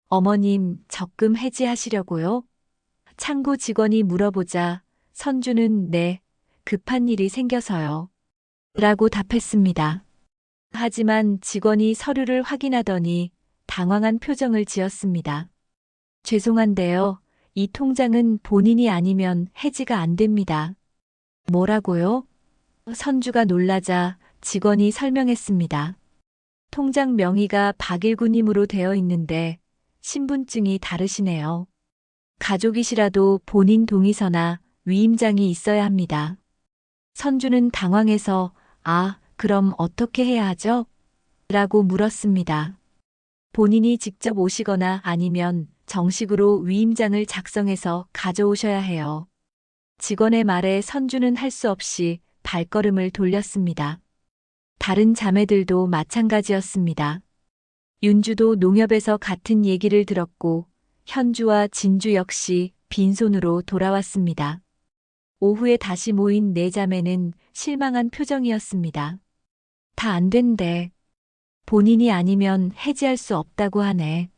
어머님, 적금 해지하시려고요? 창구 직원이 물어보자 선주는 네, 급한 일이 생겨서요. 라고 답했습니다. 하지만 직원이 서류를 확인하더니 당황한 표정을 지었습니다. 죄송한데요. 이 통장은 본인이 아니면 해지가 안 됩니다. 뭐라고요? 선주가 놀라자 직원이 설명했습니다. 통장 명의가 박일구님으로 되어 있는데 신분증이 다르시네요. 가족이시라도 본인 동의서나 위임장이 있어야 합니다. 선주는 당황해서 그럼 어떻게 해야 하죠? 라고 물었습니다. 본인이 직접 오시거나 아니면 정식으로 위임장을 작성해서 가져오셔야 해요. 직원의 말에 선주는 할 수 없이 발걸음을 돌렸습니다. 다른 자매들도 마찬가지였습니다. 윤주도 농협에서 같은 얘기를 들었고 현주와 진주 역시 빈손으로 돌아왔습니다. 오후에 다시 모인 네 자매는 실망한 표정이었습니다. 다 안 된대. 본인이 아니면 해지할 수 없다고 하네.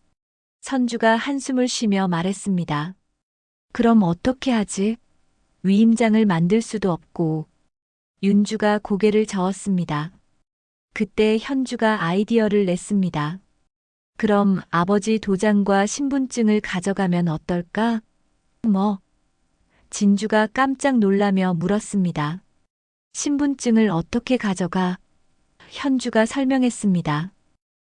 선주가 한숨을 쉬며 말했습니다. 그럼 어떻게 하지? 위임장을 만들 수도 없고. 윤주가 고개를 저었습니다. 그때 현주가 아이디어를 냈습니다. 그럼 아버지 도장과 신분증을 가져가면 어떨까? 진주가 깜짝 놀라며 물었습니다. 신분증을 어떻게 가져가? 현주가 설명했습니다.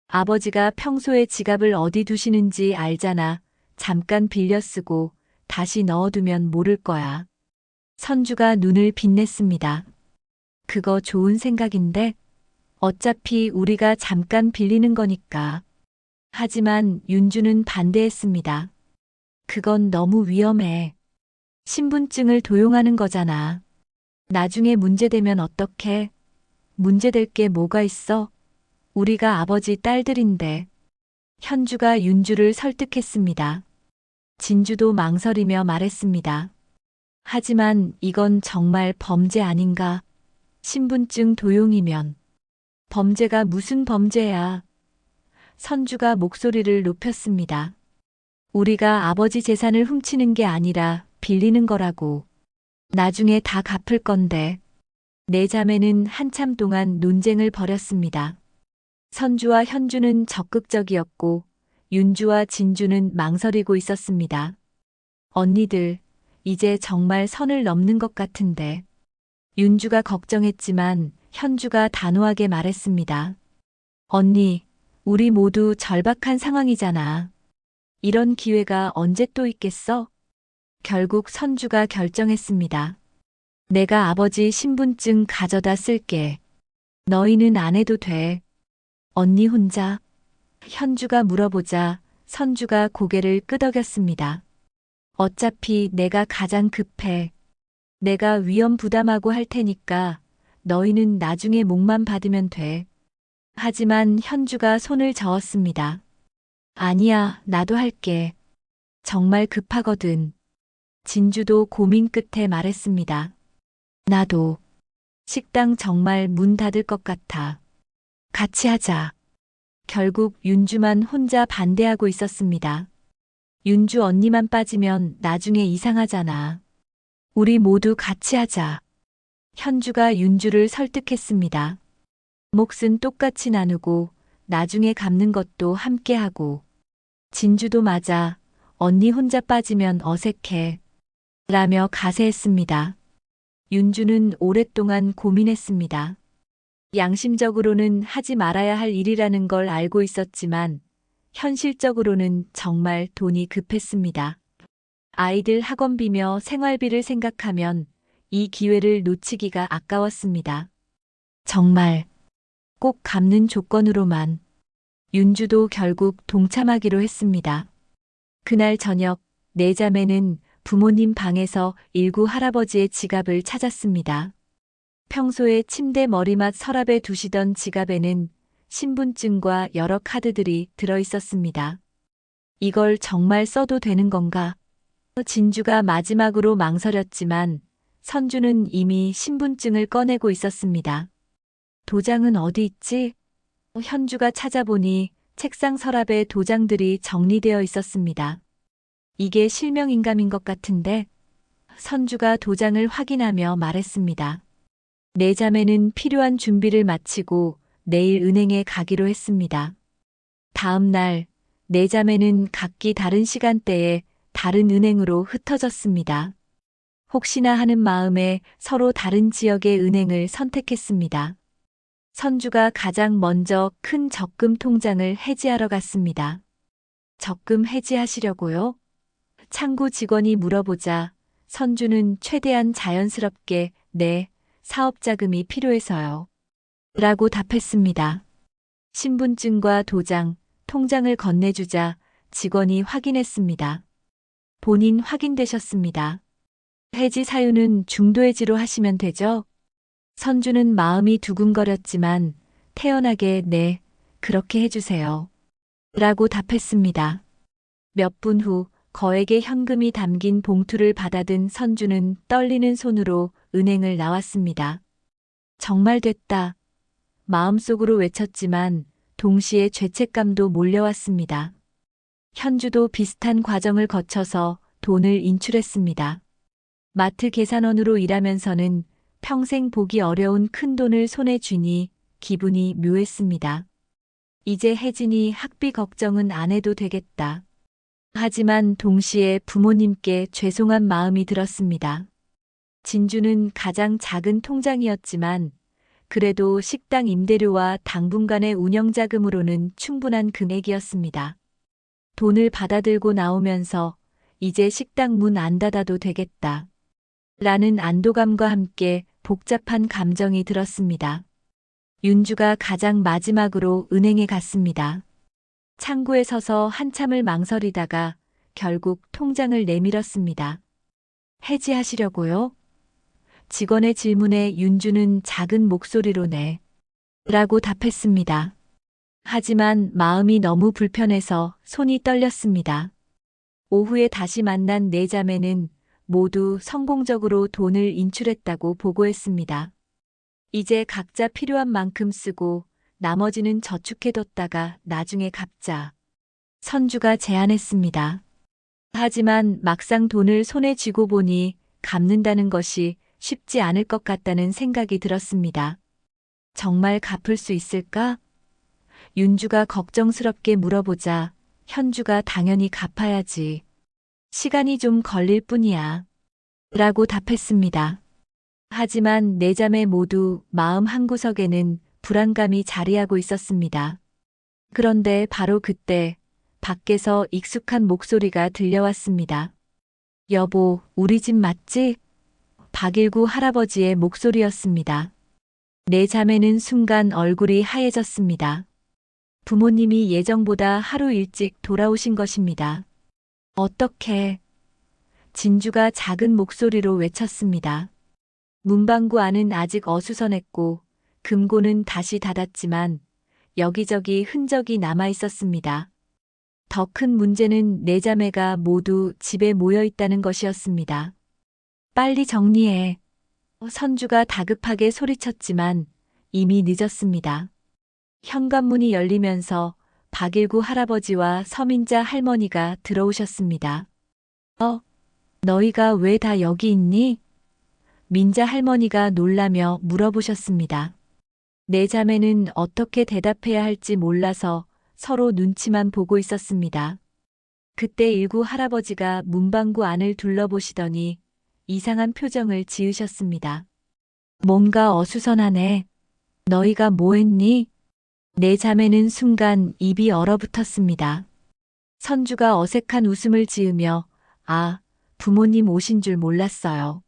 아버지가 평소에 지갑을 어디 두시는지 알잖아. 잠깐 빌려 쓰고 다시 넣어두면 모를 거야. 선주가 눈을 빛냈습니다. 그거 좋은 생각인데? 어차피 우리가 잠깐 빌리는 거니까. 하지만 윤주는 반대했습니다. 그건 너무 위험해. 신분증을 도용하는 거잖아. 나중에 문제되면 어떡해? 문제될 게 뭐가 있어? 우리가 아버지 딸들인데. 현주가 윤주를 설득했습니다. 진주도 망설이며 말했습니다. 하지만 이건 정말 범죄 아닌가? 신분증 도용이면. 범죄가 무슨 범죄야? 선주가 목소리를 높였습니다. 우리가 아버지 재산을 훔치는 게 아니라 빌리는 거라고. 나중에 다 갚을 건데. 네 자매는 한참 동안 논쟁을 벌였습니다. 선주와 현주는 적극적이었고 윤주와 진주는 망설이고 있었습니다. 언니들, 이제 정말 선을 넘는 것 같은데. 윤주가 걱정했지만 현주가 단호하게 말했습니다. 언니, 우리 모두 절박한 상황이잖아. 이런 기회가 언제 또 있겠어? 결국 선주가 결정했습니다. 내가 아버지 신분증 가져다 쓸게. 너희는 안 해도 돼. 언니 혼자? 현주가 물어보자 선주가 고개를 끄덕였습니다. 어차피 내가 가장 급해. 내가 위험 부담하고 할 테니까 너희는 나중에 목만 받으면 돼. 하지만 현주가 손을 저었습니다. 아니야, 나도 할게. 정말 급하거든. 진주도 고민 끝에 말했습니다. 나도. 식당 정말 문 닫을 것 같아. 같이 하자. 결국 윤주만 혼자 반대하고 있었습니다. 윤주 언니만 빠지면 나중에 이상하잖아. 우리 모두 같이 하자. 현주가 윤주를 설득했습니다. 몫은 똑같이 나누고 나중에 갚는 것도 함께 하고. 진주도 맞아. 언니 혼자 빠지면 어색해. 라며 가세했습니다. 윤주는 오랫동안 고민했습니다. 양심적으로는 하지 말아야 할 일이라는 걸 알고 있었지만 현실적으로는 정말 돈이 급했습니다. 아이들 학원비며 생활비를 생각하면 이 기회를 놓치기가 아까웠습니다. 정말 꼭 갚는 조건으로만. 윤주도 결국 동참하기로 했습니다. 그날 저녁 네 자매는 부모님 방에서 일구 할아버지의 지갑을 찾았습니다. 평소에 침대 머리맡 서랍에 두시던 지갑에는 신분증과 여러 카드들이 들어 있었습니다. 이걸 정말 써도 되는 건가? 진주가 마지막으로 망설였지만 선주는 이미 신분증을 꺼내고 있었습니다. 도장은 어디 있지? 현주가 찾아보니 책상 서랍에 도장들이 정리되어 있었습니다. 이게 실명인감인 것 같은데? 선주가 도장을 확인하며 말했습니다. 네 자매는 필요한 준비를 마치고 내일 은행에 가기로 했습니다. 다음 날, 네 자매는 각기 다른 시간대에 다른 은행으로 흩어졌습니다. 혹시나 하는 마음에 서로 다른 지역의 은행을 선택했습니다. 선주가 가장 먼저 큰 적금 통장을 해지하러 갔습니다. 적금 해지하시려고요? 창구 직원이 물어보자 선주는 최대한 자연스럽게 네, 사업자금이 필요해서요. 라고 답했습니다. 신분증과 도장, 통장을 건네주자 직원이 확인했습니다. 본인 확인되셨습니다. 해지 사유는 중도해지로 하시면 되죠? 선주는 마음이 두근거렸지만 태연하게 네, 그렇게 해주세요. 라고 답했습니다. 몇 분 후 거액의 현금이 담긴 봉투를 받아든 선주는 떨리는 손으로 은행을 나왔습니다. 정말 됐다. 마음속으로 외쳤지만 동시에 죄책감도 몰려왔습니다. 현주도 비슷한 과정을 거쳐서 돈을 인출했습니다. 마트 계산원으로 일하면서는 평생 보기 어려운 큰 돈을 손에 쥐니 기분이 묘했습니다. 이제 혜진이 학비 걱정은 안 해도 되겠다. 하지만 동시에 부모님께 죄송한 마음이 들었습니다. 진주는 가장 작은 통장이었지만 그래도 식당 임대료와 당분간의 운영자금으로는 충분한 금액이었습니다. 돈을 받아들고 나오면서 이제 식당 문 안 닫아도 되겠다. 라는 안도감과 함께 복잡한 감정이 들었습니다. 윤주가 가장 마지막으로 은행에 갔습니다. 창구에 서서 한참을 망설이다가 결국 통장을 내밀었습니다. 해지하시려고요? 직원의 질문에 윤주는 작은 목소리로 네. 라고 답했습니다. 하지만 마음이 너무 불편해서 손이 떨렸습니다. 오후에 다시 만난 네 자매는 모두 성공적으로 돈을 인출했다고 보고했습니다. 이제 각자 필요한 만큼 쓰고 나머지는 저축해뒀다가 나중에 갚자. 선주가 제안했습니다. 하지만 막상 돈을 손에 쥐고 보니 갚는다는 것이 쉽지 않을 것 같다는 생각이 들었습니다. 정말 갚을 수 있을까? 윤주가 걱정스럽게 물어보자 현주가 당연히 갚아야지. 시간이 좀 걸릴 뿐이야. 라고 답했습니다. 하지만 네 자매 모두 마음 한구석에는 불안감이 자리하고 있었습니다. 그런데 바로 그때 밖에서 익숙한 목소리가 들려왔습니다. 여보, 우리 집 맞지? 박일구 할아버지의 목소리였습니다. 네 자매는 순간 얼굴이 하얘졌습니다. 부모님이 예정보다 하루 일찍 돌아오신 것입니다. 어떻게? 진주가 작은 목소리로 외쳤습니다. 문방구 안은 아직 어수선했고 금고는 다시 닫았지만 여기저기 흔적이 남아 있었습니다. 더 큰 문제는 네 자매가 모두 집에 모여 있다는 것이었습니다. 빨리 정리해. 선주가 다급하게 소리쳤지만 이미 늦었습니다. 현관문이 열리면서 박일구 할아버지와 서민자 할머니가 들어오셨습니다. 너희가 왜 다 여기 있니? 민자 할머니가 놀라며 물어보셨습니다. 네 자매는 어떻게 대답해야 할지 몰라서 서로 눈치만 보고 있었습니다. 그때 일구 할아버지가 문방구 안을 둘러보시더니 이상한 표정을 지으셨습니다. 뭔가 어수선하네. 너희가 뭐 했니? 네 자매는 순간 입이 얼어붙었습니다. 선주가 어색한 웃음을 지으며 부모님 오신 줄 몰랐어요.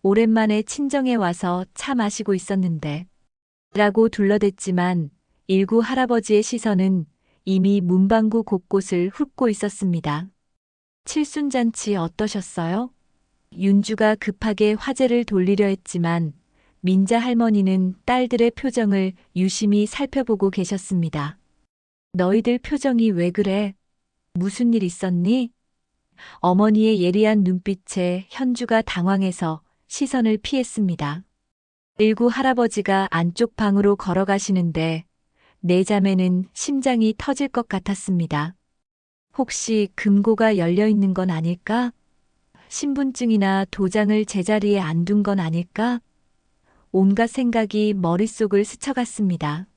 오랜만에 친정에 와서 차 마시고 있었는데 라고 둘러댔지만 일구 할아버지의 시선은 이미 문방구 곳곳을 훑고 있었습니다. 칠순잔치 어떠셨어요? 윤주가 급하게 화제를 돌리려 했지만 민자 할머니는 딸들의 표정을 유심히 살펴보고 계셨습니다. 너희들 표정이 왜 그래? 무슨 일 있었니? 어머니의 예리한 눈빛에 현주가 당황해서 시선을 피했습니다. 일구 할아버지가 안쪽 방으로 걸어가시는데 네 자매는 심장이 터질 것 같았습니다. 혹시 금고가 열려 있는 건 아닐까? 신분증이나 도장을 제자리에 안 둔 건 아닐까? 온갖 생각이 머릿속을 스쳐갔습니다.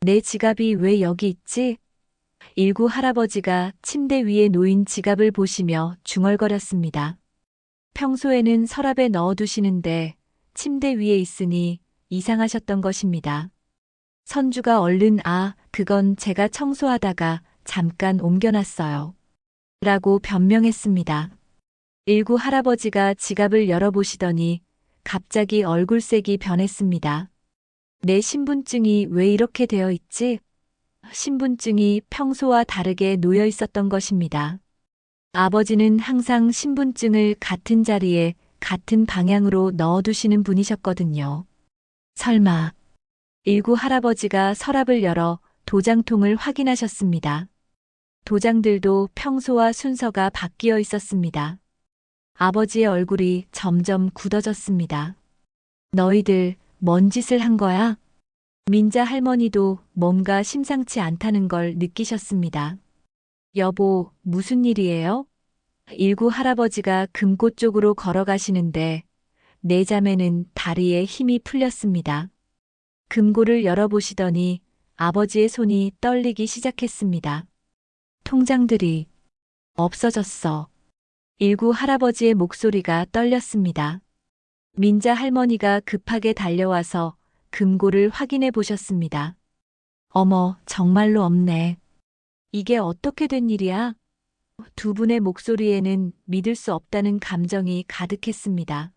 내 지갑이 왜 여기 있지? 일구 할아버지가 침대 위에 놓인 지갑을 보시며 중얼거렸습니다. 평소에는 서랍에 넣어두시는데 침대 위에 있으니 이상하셨던 것입니다. 선주가 얼른 그건 제가 청소하다가 잠깐 옮겨놨어요. 라고 변명했습니다. 일구 할아버지가 지갑을 열어보시더니 갑자기 얼굴색이 변했습니다. 내 신분증이 왜 이렇게 되어 있지? 신분증이 평소와 다르게 놓여 있었던 것입니다. 아버지는 항상 신분증을 같은 자리에 같은 방향으로 넣어두시는 분이셨거든요. 설마. 일구 할아버지가 서랍을 열어 도장통을 확인하셨습니다. 도장들도 평소와 순서가 바뀌어 있었습니다. 아버지의 얼굴이 점점 굳어졌습니다. 너희들 뭔 짓을 한 거야? 민자 할머니도 뭔가 심상치 않다는 걸 느끼셨습니다. 여보, 무슨 일이에요? 일구 할아버지가 금고 쪽으로 걸어가시는데 네 자매는 다리에 힘이 풀렸습니다. 금고를 열어보시더니 아버지의 손이 떨리기 시작했습니다. 통장들이 없어졌어. 일구 할아버지의 목소리가 떨렸습니다. 민자 할머니가 급하게 달려와서 금고를 확인해 보셨습니다. 어머, 정말로 없네. 이게 어떻게 된 일이야? 두 분의 목소리에는 믿을 수 없다는 감정이 가득했습니다.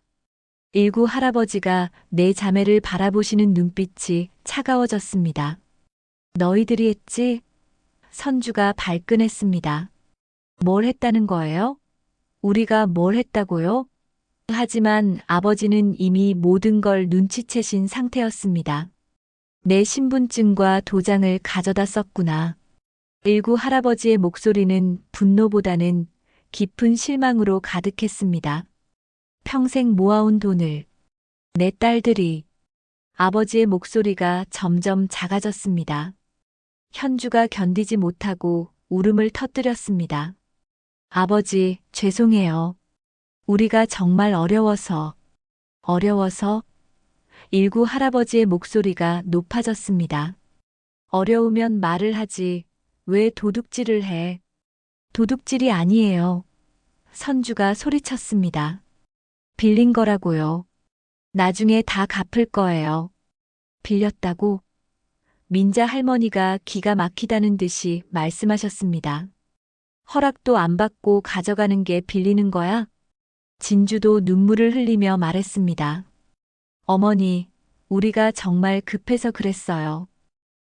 일구 할아버지가 네 자매를 바라보시는 눈빛이 차가워졌습니다. 너희들이 했지? 선주가 발끈했습니다. 뭘 했다는 거예요? 우리가 뭘 했다고요? 하지만 아버지는 이미 모든 걸 눈치채신 상태였습니다. 내 신분증과 도장을 가져다 썼구나. 일구 할아버지의 목소리는 분노보다는 깊은 실망으로 가득했습니다. 평생 모아온 돈을 내 딸들이. 아버지의 목소리가 점점 작아졌습니다. 현주가 견디지 못하고 울음을 터뜨렸습니다. 아버지, 죄송해요. 우리가 정말 어려워서. 일구 할아버지의 목소리가 높아졌습니다. 어려우면 말을 하지. 왜 도둑질을 해? 도둑질이 아니에요. 선주가 소리쳤습니다. 빌린 거라고요. 나중에 다 갚을 거예요. 빌렸다고? 민자 할머니가 기가 막히다는 듯이 말씀하셨습니다. 허락도 안 받고 가져가는 게 빌리는 거야? 진주도 눈물을 흘리며 말했습니다. 어머니, 우리가 정말 급해서 그랬어요.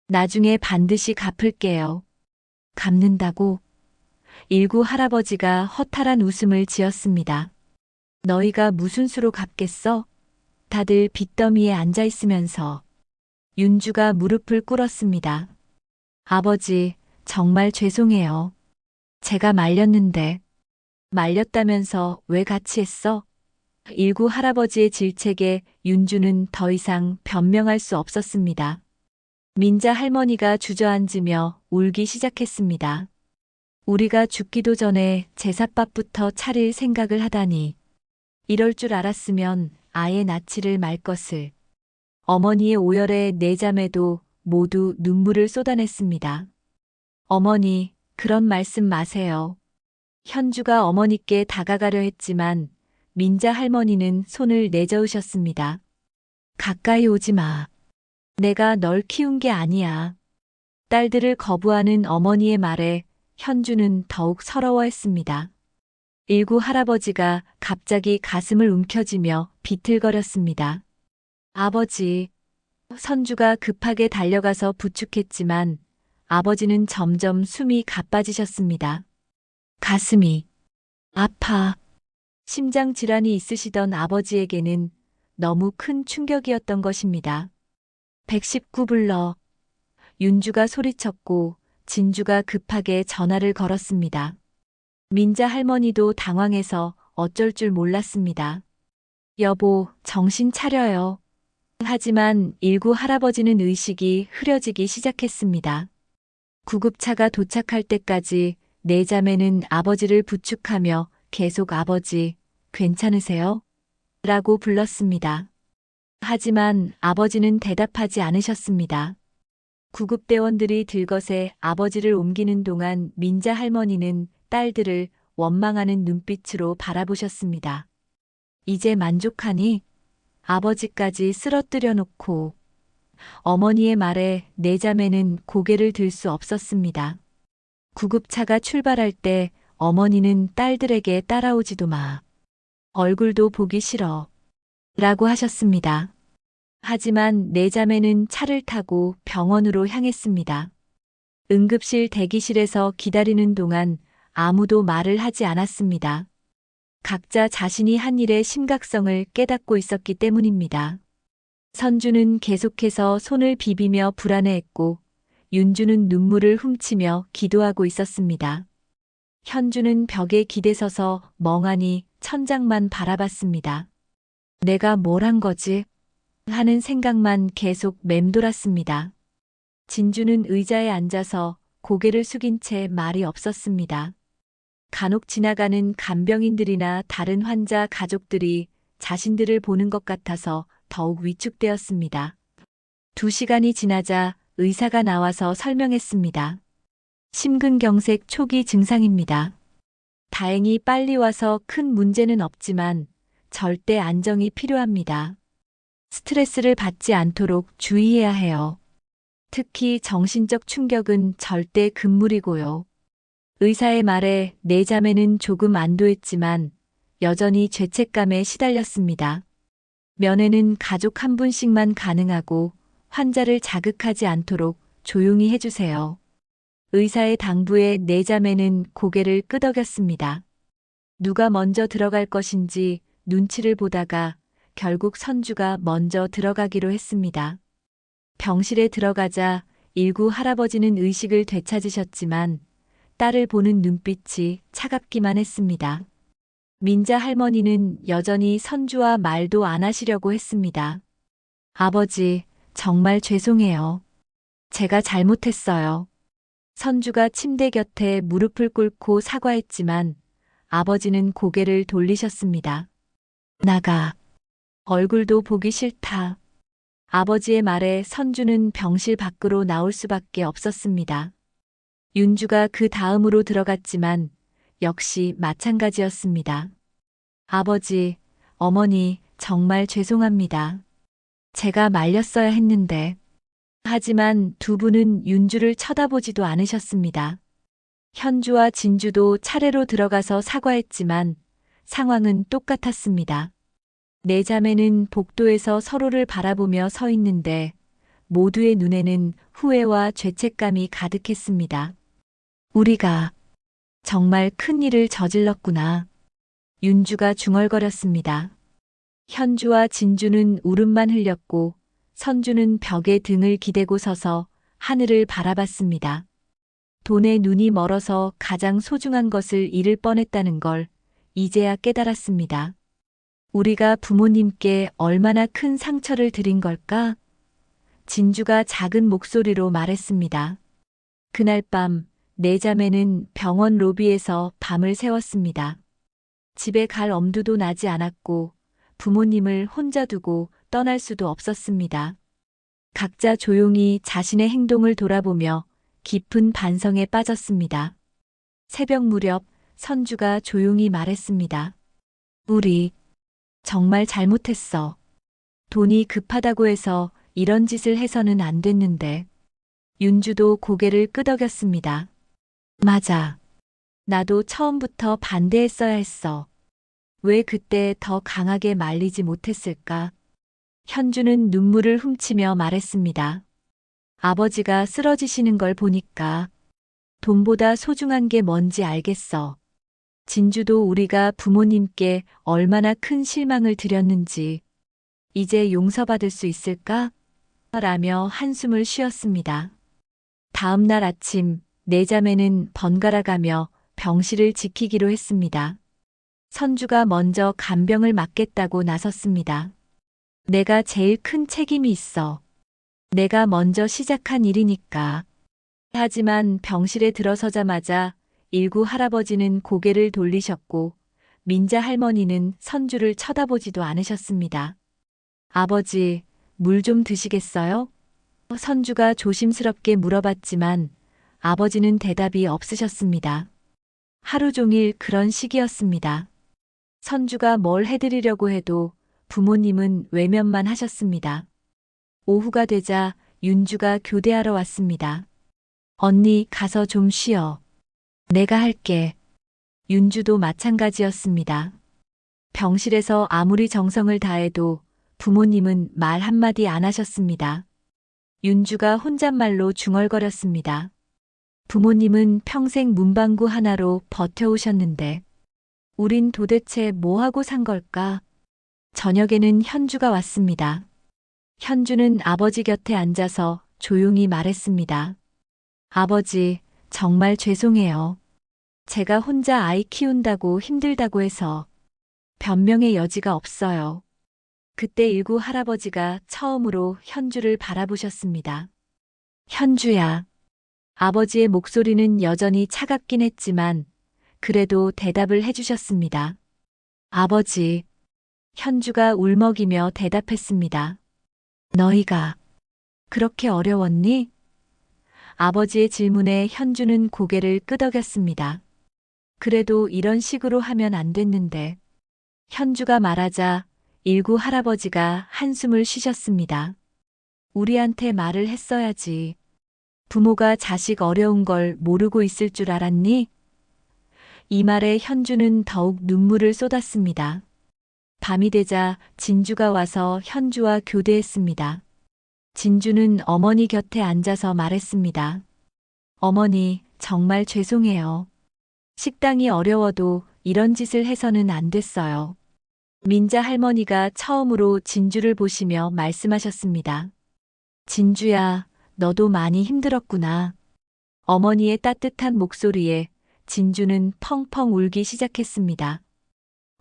나중에 반드시 갚을게요. 갚는다고? 일구 할아버지가 허탈한 웃음을 지었습니다. 너희가 무슨 수로 갚겠어? 다들 빚더미에 앉아 있으면서. 윤주가 무릎을 꿇었습니다. 아버지, 정말 죄송해요. 제가 말렸는데. 말렸다면서 왜 같이 했어? 일구 할아버지의 질책에 윤주는 더 이상 변명할 수 없었습니다. 민자 할머니가 주저앉으며 울기 시작했습니다. 우리가 죽기도 전에 제삿밥부터 차릴 생각을 하다니. 이럴 줄 알았으면 아예 낯을 말 것을. 어머니의 오열에 네 자매도 모두 눈물을 쏟아냈습니다. 어머니, 그런 말씀 마세요. 현주가 어머니께 다가가려 했지만 민자 할머니는 손을 내저으셨습니다. 가까이 오지 마. 내가 널 키운 게 아니야. 딸들을 거부하는 어머니의 말에 현주는 더욱 서러워했습니다. 일구 할아버지가 갑자기 가슴을 움켜쥐며 비틀거렸습니다. 아버지. 선주가 급하게 달려가서 부축했지만 아버지는 점점 숨이 가빠지셨습니다. 가슴이 아파. 심장 질환이 있으시던 아버지에게는 너무 큰 충격이었던 것입니다. 119 불러. 윤주가 소리쳤고 진주가 급하게 전화를 걸었습니다. 민자 할머니도 당황해서 어쩔 줄 몰랐습니다. 여보, 정신 차려요. 하지만 일구 할아버지는 의식이 흐려지기 시작했습니다. 구급차가 도착할 때까지 네 자매는 아버지를 부축하며 계속 아버지, 괜찮으세요? 라고 불렀습니다. 하지만 아버지는 대답하지 않으셨습니다. 구급대원들이 들것에 아버지를 옮기는 동안 민자 할머니는 딸들을 원망하는 눈빛으로 바라보셨습니다. 이제 만족하니? 아버지까지 쓰러뜨려 놓고. 어머니의 말에 네 자매는 고개를 들 수 없었습니다. 구급차가 출발할 때 어머니는 딸들에게 따라오지도 마. 얼굴도 보기 싫어. 라고 하셨습니다. 하지만 네 자매는 차를 타고 병원으로 향했습니다. 응급실 대기실에서 기다리는 동안 아무도 말을 하지 않았습니다. 각자 자신이 한 일의 심각성을 깨닫고 있었기 때문입니다. 선주는 계속해서 손을 비비며 불안해했고 윤주는 눈물을 훔치며 기도하고 있었습니다. 현주는 벽에 기대서서 멍하니 천장만 바라봤습니다. 내가 뭘 한 거지? 하는 생각만 계속 맴돌았습니다. 진주는 의자에 앉아서 고개를 숙인 채 말이 없었습니다. 간혹 지나가는 간병인들이나 다른 환자 가족들이 자신들을 보는 것 같아서 더욱 위축되었습니다. 2시간이 지나자 의사가 나와서 설명했습니다. 심근경색 초기 증상입니다. 다행히 빨리 와서 큰 문제는 없지만 절대 안정이 필요합니다. 스트레스를 받지 않도록 주의해야 해요. 특히 정신적 충격은 절대 금물이고요. 의사의 말에 네 자매는 조금 안도했지만 여전히 죄책감에 시달렸습니다. 면회는 가족 한 분씩만 가능하고 환자를 자극하지 않도록 조용히 해주세요. 의사의 당부에 네 자매는 고개를 끄덕였습니다. 누가 먼저 들어갈 것인지 눈치를 보다가 결국 선주가 먼저 들어가기로 했습니다. 병실에 들어가자 일구 할아버지는 의식을 되찾으셨지만 딸을 보는 눈빛이 차갑기만 했습니다. 민자 할머니는 여전히 선주와 말도 안 하시려고 했습니다. 아버지, 정말 죄송해요. 제가 잘못했어요. 선주가 침대 곁에 무릎을 꿇고 사과했지만 아버지는 고개를 돌리셨습니다. 나가. 얼굴도 보기 싫다. 아버지의 말에 선주는 병실 밖으로 나올 수밖에 없었습니다. 윤주가 그 다음으로 들어갔지만 역시 마찬가지였습니다. 아버지, 어머니, 정말 죄송합니다. 제가 말렸어야 했는데. 하지만 두 분은 윤주를 쳐다보지도 않으셨습니다. 현주와 진주도 차례로 들어가서 사과했지만 상황은 똑같았습니다. 네 자매는 복도에서 서로를 바라보며 서 있는데 모두의 눈에는 후회와 죄책감이 가득했습니다. 우리가 정말 큰 일을 저질렀구나. 윤주가 중얼거렸습니다. 현주와 진주는 울음만 흘렸고 선주는 벽에 등을 기대고 서서 하늘을 바라봤습니다. 돈에 눈이 멀어서 가장 소중한 것을 잃을 뻔했다는 걸 이제야 깨달았습니다. 우리가 부모님께 얼마나 큰 상처를 드린 걸까? 진주가 작은 목소리로 말했습니다. 그날 밤 네 자매는 병원 로비에서 밤을 새웠습니다. 집에 갈 엄두도 나지 않았고 부모님을 혼자 두고 떠날 수도 없었습니다. 각자 조용히 자신의 행동을 돌아보며 깊은 반성에 빠졌습니다. 새벽 무렵 선주가 조용히 말했습니다. 우리 정말 잘못했어. 돈이 급하다고 해서 이런 짓을 해서는 안 됐는데. 윤주도 고개를 끄덕였습니다. 맞아. 나도 처음부터 반대했어야 했어. 왜 그때 더 강하게 말리지 못했을까? 현주는 눈물을 훔치며 말했습니다. 아버지가 쓰러지시는 걸 보니까 돈보다 소중한 게 뭔지 알겠어. 진주도 우리가 부모님께 얼마나 큰 실망을 드렸는지 이제 용서받을 수 있을까? 라며 한숨을 쉬었습니다. 다음 날 아침 네 자매는 번갈아 가며 병실을 지키기로 했습니다. 선주가 먼저 간병을 맡겠다고 나섰습니다. 내가 제일 큰 책임이 있어. 내가 먼저 시작한 일이니까. 하지만 병실에 들어서자마자 일구 할아버지는 고개를 돌리셨고 민자 할머니는 선주를 쳐다보지도 않으셨습니다. 아버지, 물 좀 드시겠어요? 선주가 조심스럽게 물어봤지만 아버지는 대답이 없으셨습니다. 하루 종일 그런 시기였습니다. 선주가 뭘 해드리려고 해도 부모님은 외면만 하셨습니다. 오후가 되자 윤주가 교대하러 왔습니다. 언니, 가서 좀 쉬어. 내가 할게. 윤주도 마찬가지였습니다. 병실에서 아무리 정성을 다해도 부모님은 말 한마디 안 하셨습니다. 윤주가 혼잣말로 중얼거렸습니다. 부모님은 평생 문방구 하나로 버텨오셨는데 우린 도대체 뭐 하고 산 걸까? 저녁에는 현주가 왔습니다. 현주는 아버지 곁에 앉아서 조용히 말했습니다. 아버지, 정말 죄송해요. 제가 혼자 아이 키운다고 힘들다고 해서 변명의 여지가 없어요. 그때 일구 할아버지가 처음으로 현주를 바라보셨습니다. 현주야. 아버지의 목소리는 여전히 차갑긴 했지만 그래도 대답을 해주셨습니다. 아버지. 현주가 울먹이며 대답했습니다. 너희가 그렇게 어려웠니? 아버지의 질문에 현주는 고개를 끄덕였습니다. 그래도 이런 식으로 하면 안 됐는데. 현주가 말하자 일구 할아버지가 한숨을 쉬셨습니다. 우리한테 말을 했어야지. 부모가 자식 어려운 걸 모르고 있을 줄 알았니? 이 말에 현주는 더욱 눈물을 쏟았습니다. 밤이 되자 진주가 와서 현주와 교대했습니다. 진주는 어머니 곁에 앉아서 말했습니다. 어머니, 정말 죄송해요. 식당이 어려워도 이런 짓을 해서는 안 됐어요. 민자 할머니가 처음으로 진주를 보시며 말씀하셨습니다. 진주야, 너도 많이 힘들었구나. 어머니의 따뜻한 목소리에 진주는 펑펑 울기 시작했습니다.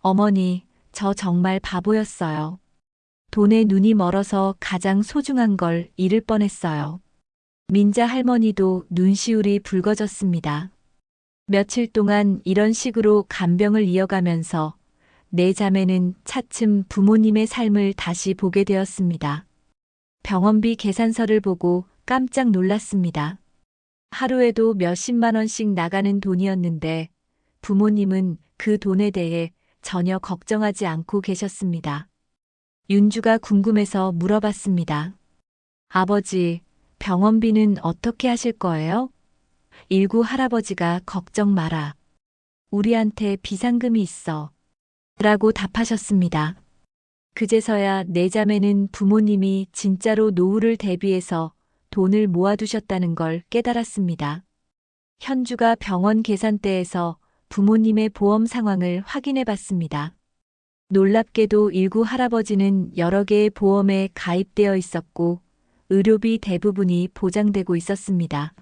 어머니, 저 정말 바보였어요. 돈에 눈이 멀어서 가장 소중한 걸 잃을 뻔했어요. 민자 할머니도 눈시울이 붉어졌습니다. 며칠 동안 이런 식으로 간병을 이어가면서 네 자매는 차츰 부모님의 삶을 다시 보게 되었습니다. 병원비 계산서를 보고 깜짝 놀랐습니다. 하루에도 몇십만 원씩 나가는 돈이었는데 부모님은 그 돈에 대해 전혀 걱정하지 않고 계셨습니다. 윤주가 궁금해서 물어봤습니다. 아버지, 병원비는 어떻게 하실 거예요? 일구 할아버지가 걱정 마라. 우리한테 비상금이 있어. 라고 답하셨습니다. 그제서야 내 자매는 부모님이 진짜로 노후를 대비해서 돈을 모아두셨다는 걸 깨달았습니다. 현주가 병원 계산대에서 부모님의 보험 상황을 확인해 봤습니다. 놀랍게도 일구 할아버지는 여러 개의 보험에 가입되어 있었고 의료비 대부분이 보장되고 있었습니다.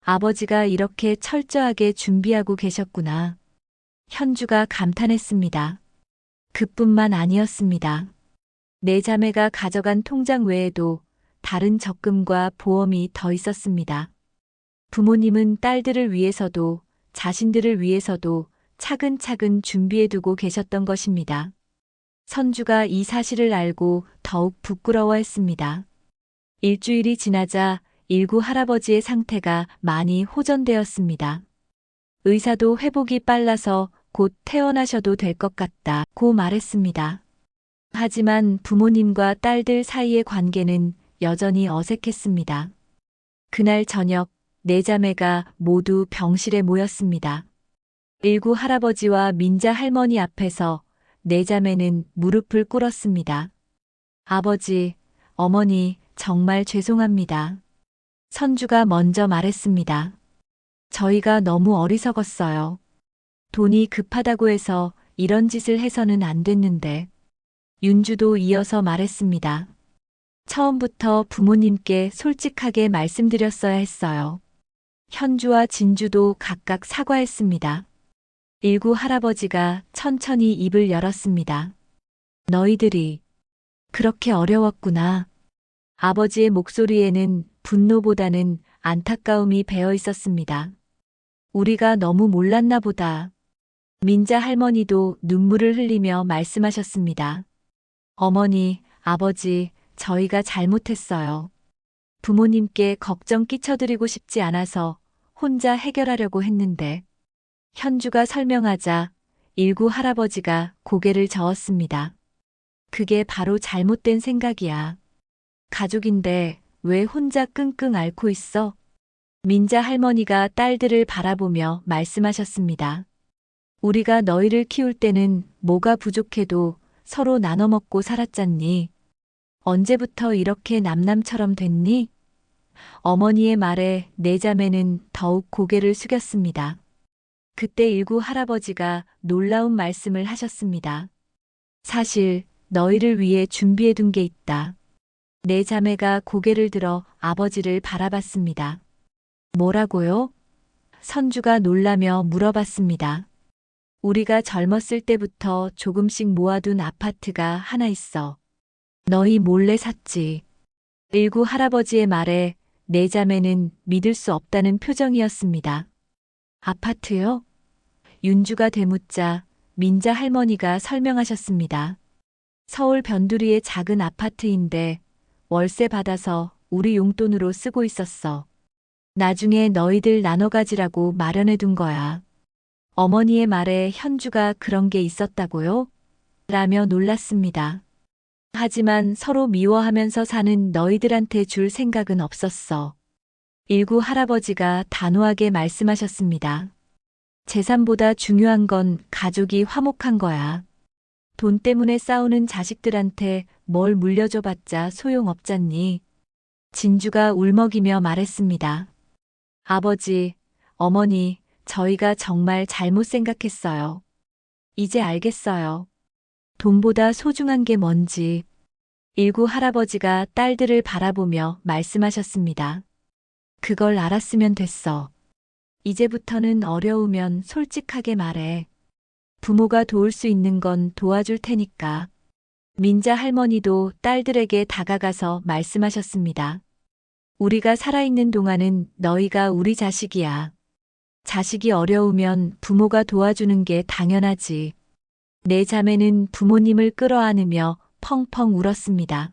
아버지가 이렇게 철저하게 준비하고 계셨구나. 현주가 감탄했습니다. 그뿐만 아니었습니다. 내 자매가 가져간 통장 외에도 다른 적금과 보험이 더 있었습니다. 부모님은 딸들을 위해서도 자신들을 위해서도 차근차근 준비해두고 계셨던 것입니다. 선주가 이 사실을 알고 더욱 부끄러워했습니다. 일주일이 지나자 일구 할아버지의 상태가 많이 호전되었습니다. 의사도 회복이 빨라서 곧 퇴원하셔도 될 것 같다고 말했습니다. 하지만 부모님과 딸들 사이의 관계는 여전히 어색했습니다. 그날 저녁 네 자매가 모두 병실에 모였습니다. 일구 할아버지와 민자 할머니 앞에서 네 자매는 무릎을 꿇었습니다. 아버지, 어머니, 정말 죄송합니다. 선주가 먼저 말했습니다. 저희가 너무 어리석었어요. 돈이 급하다고 해서 이런 짓을 해서는 안 됐는데. 윤주도 이어서 말했습니다. 처음부터 부모님께 솔직하게 말씀드렸어야 했어요. 현주와 진주도 각각 사과했습니다. 일구 할아버지가 천천히 입을 열었습니다. 너희들이 그렇게 어려웠구나. 아버지의 목소리에는 분노보다는 안타까움이 배어 있었습니다. 우리가 너무 몰랐나 보다. 민자 할머니도 눈물을 흘리며 말씀하셨습니다. 어머니, 아버지, 저희가 잘못했어요. 부모님께 걱정 끼쳐드리고 싶지 않아서 혼자 해결하려고 했는데. 현주가 설명하자 일구 할아버지가 고개를 저었습니다. 그게 바로 잘못된 생각이야. 가족인데 왜 혼자 끙끙 앓고 있어? 민자 할머니가 딸들을 바라보며 말씀하셨습니다. 우리가 너희를 키울 때는 뭐가 부족해도 서로 나눠 먹고 살았잖니. 언제부터 이렇게 남남처럼 됐니? 어머니의 말에 네 자매는 더욱 고개를 숙였습니다. 그때 일구 할아버지가 놀라운 말씀을 하셨습니다. 사실 너희를 위해 준비해둔 게 있다. 네 자매가 고개를 들어 아버지를 바라봤습니다. 뭐라고요? 선주가 놀라며 물어봤습니다. 우리가 젊었을 때부터 조금씩 모아둔 아파트가 하나 있어. 너희 몰래 샀지. 일구 할아버지의 말에 네 자매는 믿을 수 없다는 표정이었습니다. 아파트요? 윤주가 되묻자 민자 할머니가 설명하셨습니다. 서울 변두리의 작은 아파트인데 월세 받아서 우리 용돈으로 쓰고 있었어. 나중에 너희들 나눠 가지라고 마련해 둔 거야. 어머니의 말에 현주가 그런 게 있었다고요? 라며 놀랐습니다. 하지만 서로 미워하면서 사는 너희들한테 줄 생각은 없었어. 일구 할아버지가 단호하게 말씀하셨습니다. 재산보다 중요한 건 가족이 화목한 거야. 돈 때문에 싸우는 자식들한테 뭘 물려줘봤자 소용없잖니. 진주가 울먹이며 말했습니다. 아버지, 어머니, 저희가 정말 잘못 생각했어요. 이제 알겠어요. 돈보다 소중한 게 뭔지. 일구 할아버지가 딸들을 바라보며 말씀하셨습니다. 그걸 알았으면 됐어. 이제부터는 어려우면 솔직하게 말해. 부모가 도울 수 있는 건 도와줄 테니까. 민자 할머니도 딸들에게 다가가서 말씀하셨습니다. 우리가 살아있는 동안은 너희가 우리 자식이야. 자식이 어려우면 부모가 도와주는 게 당연하지. 네 자매는 부모님을 끌어안으며 펑펑 울었습니다.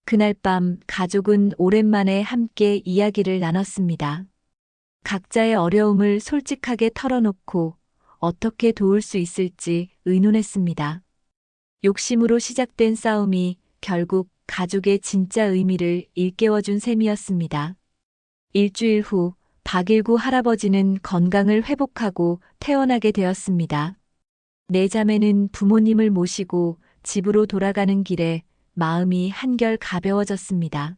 그날 밤 가족은 오랜만에 함께 이야기를 나눴습니다. 각자의 어려움을 솔직하게 털어놓고 어떻게 도울 수 있을지 의논했습니다. 욕심으로 시작된 싸움이 결국 가족의 진짜 의미를 일깨워준 셈이었습니다. 일주일 후 박일구 할아버지는 건강을 회복하고 퇴원하게 되었습니다. 네 자매는 부모님을 모시고 집으로 돌아가는 길에 마음이 한결 가벼워졌습니다.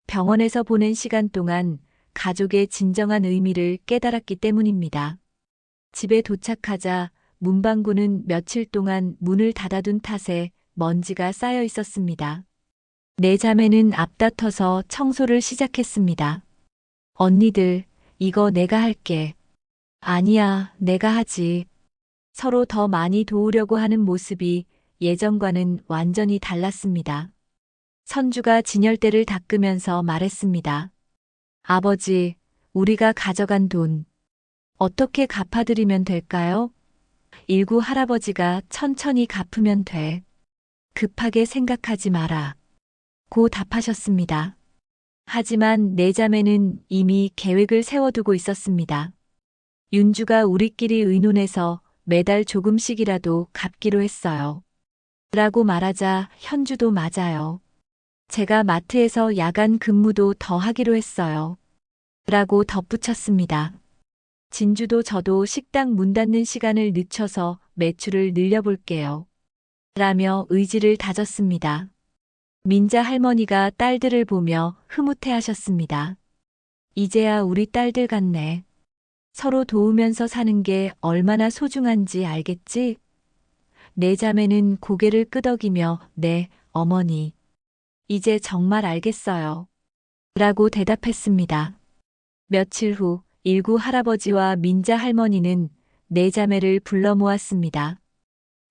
병원에서 보낸 시간 동안 가족의 진정한 의미를 깨달았기 때문입니다. 집에 도착하자 문방구는 며칠 동안 문을 닫아둔 탓에 먼지가 쌓여 있었습니다. 네 자매는 앞다퉈서 청소를 시작했습니다. 언니들, 이거 내가 할게. 아니야, 내가 하지. 서로 더 많이 도우려고 하는 모습이 예전과는 완전히 달랐습니다. 선주가 진열대를 닦으면서 말했습니다. 아버지, 우리가 가져간 돈, 어떻게 갚아드리면 될까요? 일구 할아버지가 천천히 갚으면 돼. 급하게 생각하지 마라. 고 답하셨습니다. 하지만 네 자매는 이미 계획을 세워두고 있었습니다. 윤주가 우리끼리 의논해서 매달 조금씩이라도 갚기로 했어요. 라고 말하자 현주도 맞아요. 제가 마트에서 야간 근무도 더 하기로 했어요. 라고 덧붙였습니다. 진주도 저도 식당 문 닫는 시간을 늦춰서 매출을 늘려볼게요. 라며 의지를 다졌습니다. 민자 할머니가 딸들을 보며 흐뭇해하셨습니다. 이제야 우리 딸들 같네. 서로 도우면서 사는 게 얼마나 소중한지 알겠지? 네 자매는 고개를 끄덕이며 네, 어머니. 이제 정말 알겠어요. 라고 대답했습니다. 며칠 후 일구 할아버지와 민자 할머니는 네 자매를 불러 모았습니다.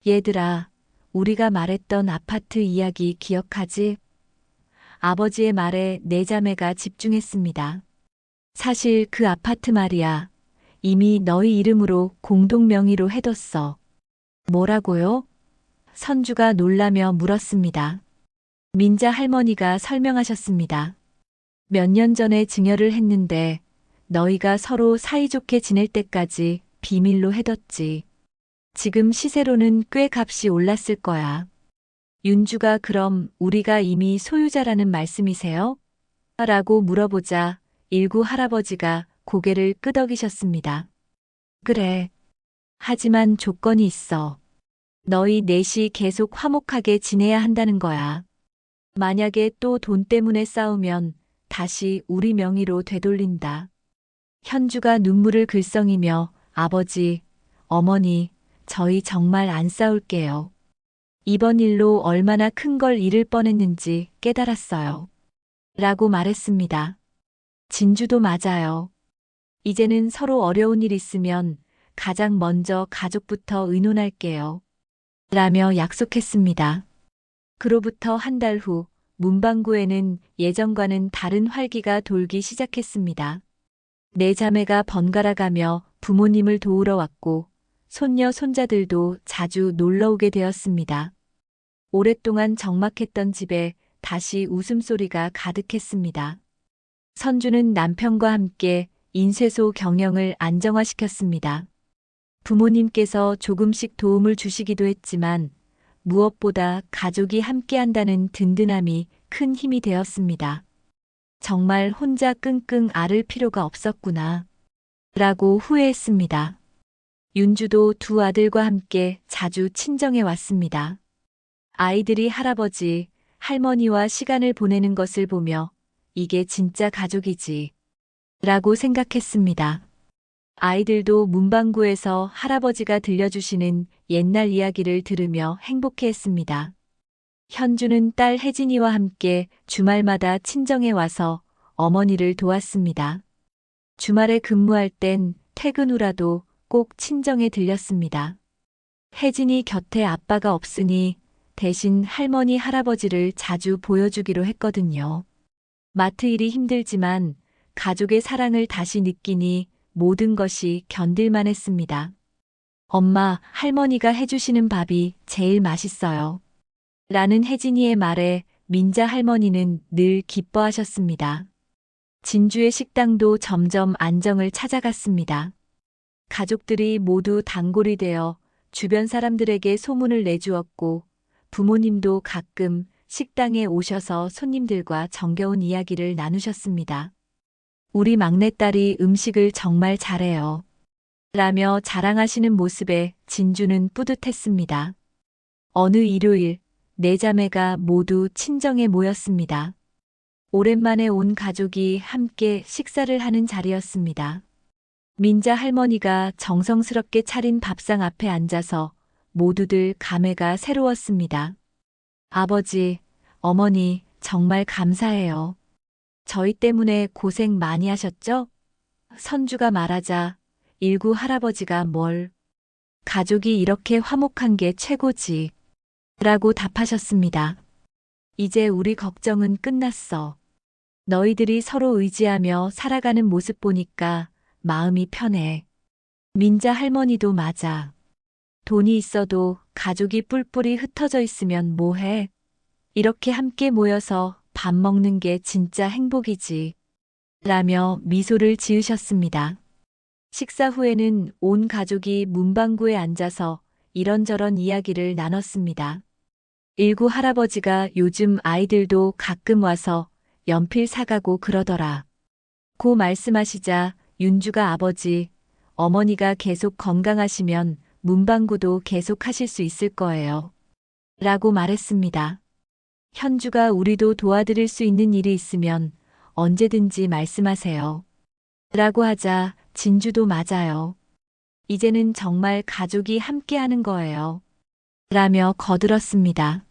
얘들아, 우리가 말했던 아파트 이야기 기억하지? 아버지의 말에 네 자매가 집중했습니다. 사실 그 아파트 말이야. 이미 너희 이름으로 공동 명의로 해뒀어. 뭐라고요? 선주가 놀라며 물었습니다. 민자 할머니가 설명하셨습니다. 몇 년 전에 증여를 했는데 너희가 서로 사이좋게 지낼 때까지 비밀로 해뒀지. 지금 시세로는 꽤 값이 올랐을 거야. 윤주가 그럼 우리가 이미 소유자라는 말씀이세요? 라고 물어보자 일구 할아버지가 고개를 끄덕이셨습니다. 그래. 하지만 조건이 있어. 너희 넷이 계속 화목하게 지내야 한다는 거야. 만약에 또 돈 때문에 싸우면 다시 우리 명의로 되돌린다. 현주가 눈물을 글썽이며 아버지, 어머니, 저희 정말 안 싸울게요. 이번 일로 얼마나 큰 걸 잃을 뻔했는지 깨달았어요. 라고 말했습니다. 진주도 맞아요. 이제는 서로 어려운 일 있으면 가장 먼저 가족부터 의논할게요. 라며 약속했습니다. 그로부터 한 달 후 문방구에는 예전과는 다른 활기가 돌기 시작했습니다. 네 자매가 번갈아 가며 부모님을 도우러 왔고 손녀 손자들도 자주 놀러 오게 되었습니다. 오랫동안 적막했던 집에 다시 웃음소리가 가득했습니다. 선주는 남편과 함께 인쇄소 경영을 안정화시켰습니다. 부모님께서 조금씩 도움을 주시기도 했지만 무엇보다 가족이 함께한다는 든든함이 큰 힘이 되었습니다. 정말 혼자 끙끙 앓을 필요가 없었구나. 라고 후회했습니다. 윤주도 두 아들과 함께 자주 친정에 왔습니다. 아이들이 할아버지, 할머니와 시간을 보내는 것을 보며 이게 진짜 가족이지. 라고 생각했습니다. 아이들도 문방구에서 할아버지가 들려주시는 옛날 이야기를 들으며 행복해했습니다. 현주는 딸 혜진이와 함께 주말마다 친정에 와서 어머니를 도왔습니다. 주말에 근무할 땐 퇴근 후라도 꼭 친정에 들렸습니다. 혜진이 곁에 아빠가 없으니 대신 할머니, 할아버지를 자주 보여주기로 했거든요. 마트 일이 힘들지만 가족의 사랑을 다시 느끼니 모든 것이 견딜만 했습니다. 엄마, 할머니가 해주시는 밥이 제일 맛있어요. 라는 혜진이의 말에 민자 할머니는 늘 기뻐하셨습니다. 진주의 식당도 점점 안정을 찾아갔습니다. 가족들이 모두 단골이 되어 주변 사람들에게 소문을 내주었고 부모님도 가끔 식당에 오셔서 손님들과 정겨운 이야기를 나누셨습니다. 우리 막내딸이 음식을 정말 잘해요. 라며 자랑하시는 모습에 진주는 뿌듯했습니다. 어느 일요일, 네 자매가 모두 친정에 모였습니다. 오랜만에 온 가족이 함께 식사를 하는 자리였습니다. 민자 할머니가 정성스럽게 차린 밥상 앞에 앉아서 모두들 감회가 새로웠습니다. 아버지, 어머니, 정말 감사해요. 저희 때문에 고생 많이 하셨죠? 선주가 말하자 일구 할아버지가 뭘, 가족이 이렇게 화목한 게 최고지. 라고 답하셨습니다. 이제 우리 걱정은 끝났어. 너희들이 서로 의지하며 살아가는 모습 보니까 마음이 편해. 민자 할머니도 맞아. 돈이 있어도 가족이 뿔뿔이 흩어져 있으면 뭐해? 이렇게 함께 모여서 밥 먹는 게 진짜 행복이지. 라며 미소를 지으셨습니다. 식사 후에는 온 가족이 문방구에 앉아서 이런저런 이야기를 나눴습니다. 일구 할아버지가 요즘 아이들도 가끔 와서 연필 사가고 그러더라. 고 말씀하시자 윤주가 아버지, 어머니가 계속 건강하시면 문방구도 계속 하실 수 있을 거예요. 라고 말했습니다. 현주가 우리도 도와드릴 수 있는 일이 있으면 언제든지 말씀하세요. 라고 하자 진주도 맞아요. 이제는 정말 가족이 함께 하는 거예요. 라며 거들었습니다.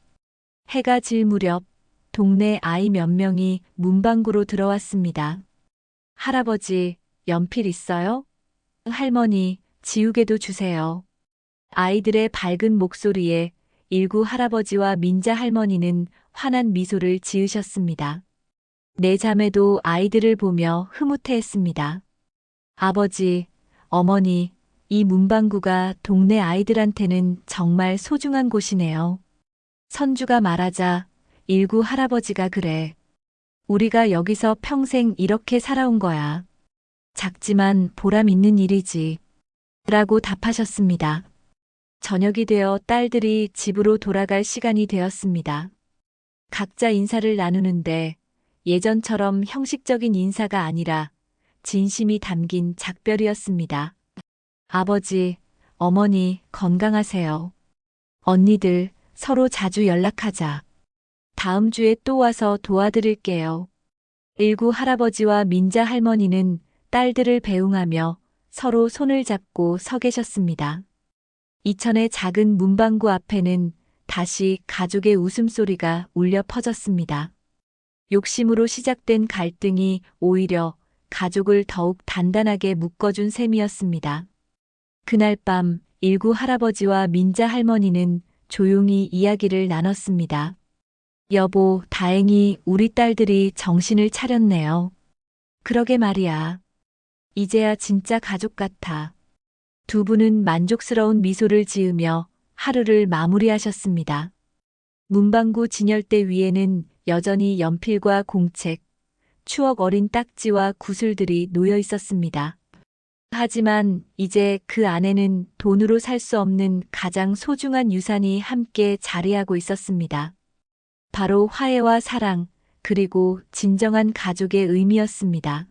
해가 질 무렵 동네 아이 몇 명이 문방구로 들어왔습니다. 할아버지, 연필 있어요? 할머니, 지우개도 주세요. 아이들의 밝은 목소리에 일구 할아버지와 민자 할머니는 환한 미소를 지으셨습니다. 네 자매도 아이들을 보며 흐뭇해했습니다. 아버지, 어머니, 이 문방구가 동네 아이들한테는 정말 소중한 곳이네요. 선주가 말하자 일구 할아버지가 그래. 우리가 여기서 평생 이렇게 살아온 거야. 작지만 보람 있는 일이지. 라고 답하셨습니다. 저녁이 되어 딸들이 집으로 돌아갈 시간이 되었습니다. 각자 인사를 나누는데 예전처럼 형식적인 인사가 아니라 진심이 담긴 작별이었습니다. 아버지, 어머니 건강하세요. 언니들 서로 자주 연락하자. 다음 주에 또 와서 도와드릴게요. 일구 할아버지와 민자 할머니는 딸들을 배웅하며 서로 손을 잡고 서 계셨습니다. 이천의 작은 문방구 앞에는 다시 가족의 웃음소리가 울려 퍼졌습니다. 욕심으로 시작된 갈등이 오히려 가족을 더욱 단단하게 묶어준 셈이었습니다. 그날 밤 일구 할아버지와 민자 할머니는 조용히 이야기를 나눴습니다. 여보, 다행히 우리 딸들이 정신을 차렸네요. 그러게 말이야. 이제야 진짜 가족 같아. 두 분은 만족스러운 미소를 지으며 하루를 마무리하셨습니다. 문방구 진열대 위에는 여전히 연필과 공책, 추억 어린 딱지와 구슬들이 놓여 있었습니다. 하지만 이제 그 안에는 돈으로 살 수 없는 가장 소중한 유산이 함께 자리하고 있었습니다. 바로 화해와 사랑, 그리고 진정한 가족의 의미였습니다.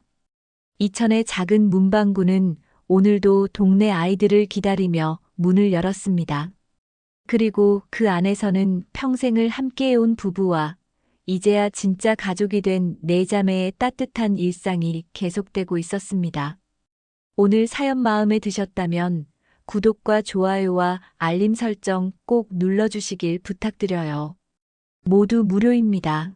이천의 작은 문방구는 오늘도 동네 아이들을 기다리며 문을 열었습니다. 그리고 그 안에서는 평생을 함께해온 부부와 이제야 진짜 가족이 된 네 자매의 따뜻한 일상이 계속되고 있었습니다. 오늘 사연 마음에 드셨다면 구독과 좋아요와 알림 설정 꼭 눌러주시길 부탁드려요. 모두 무료입니다.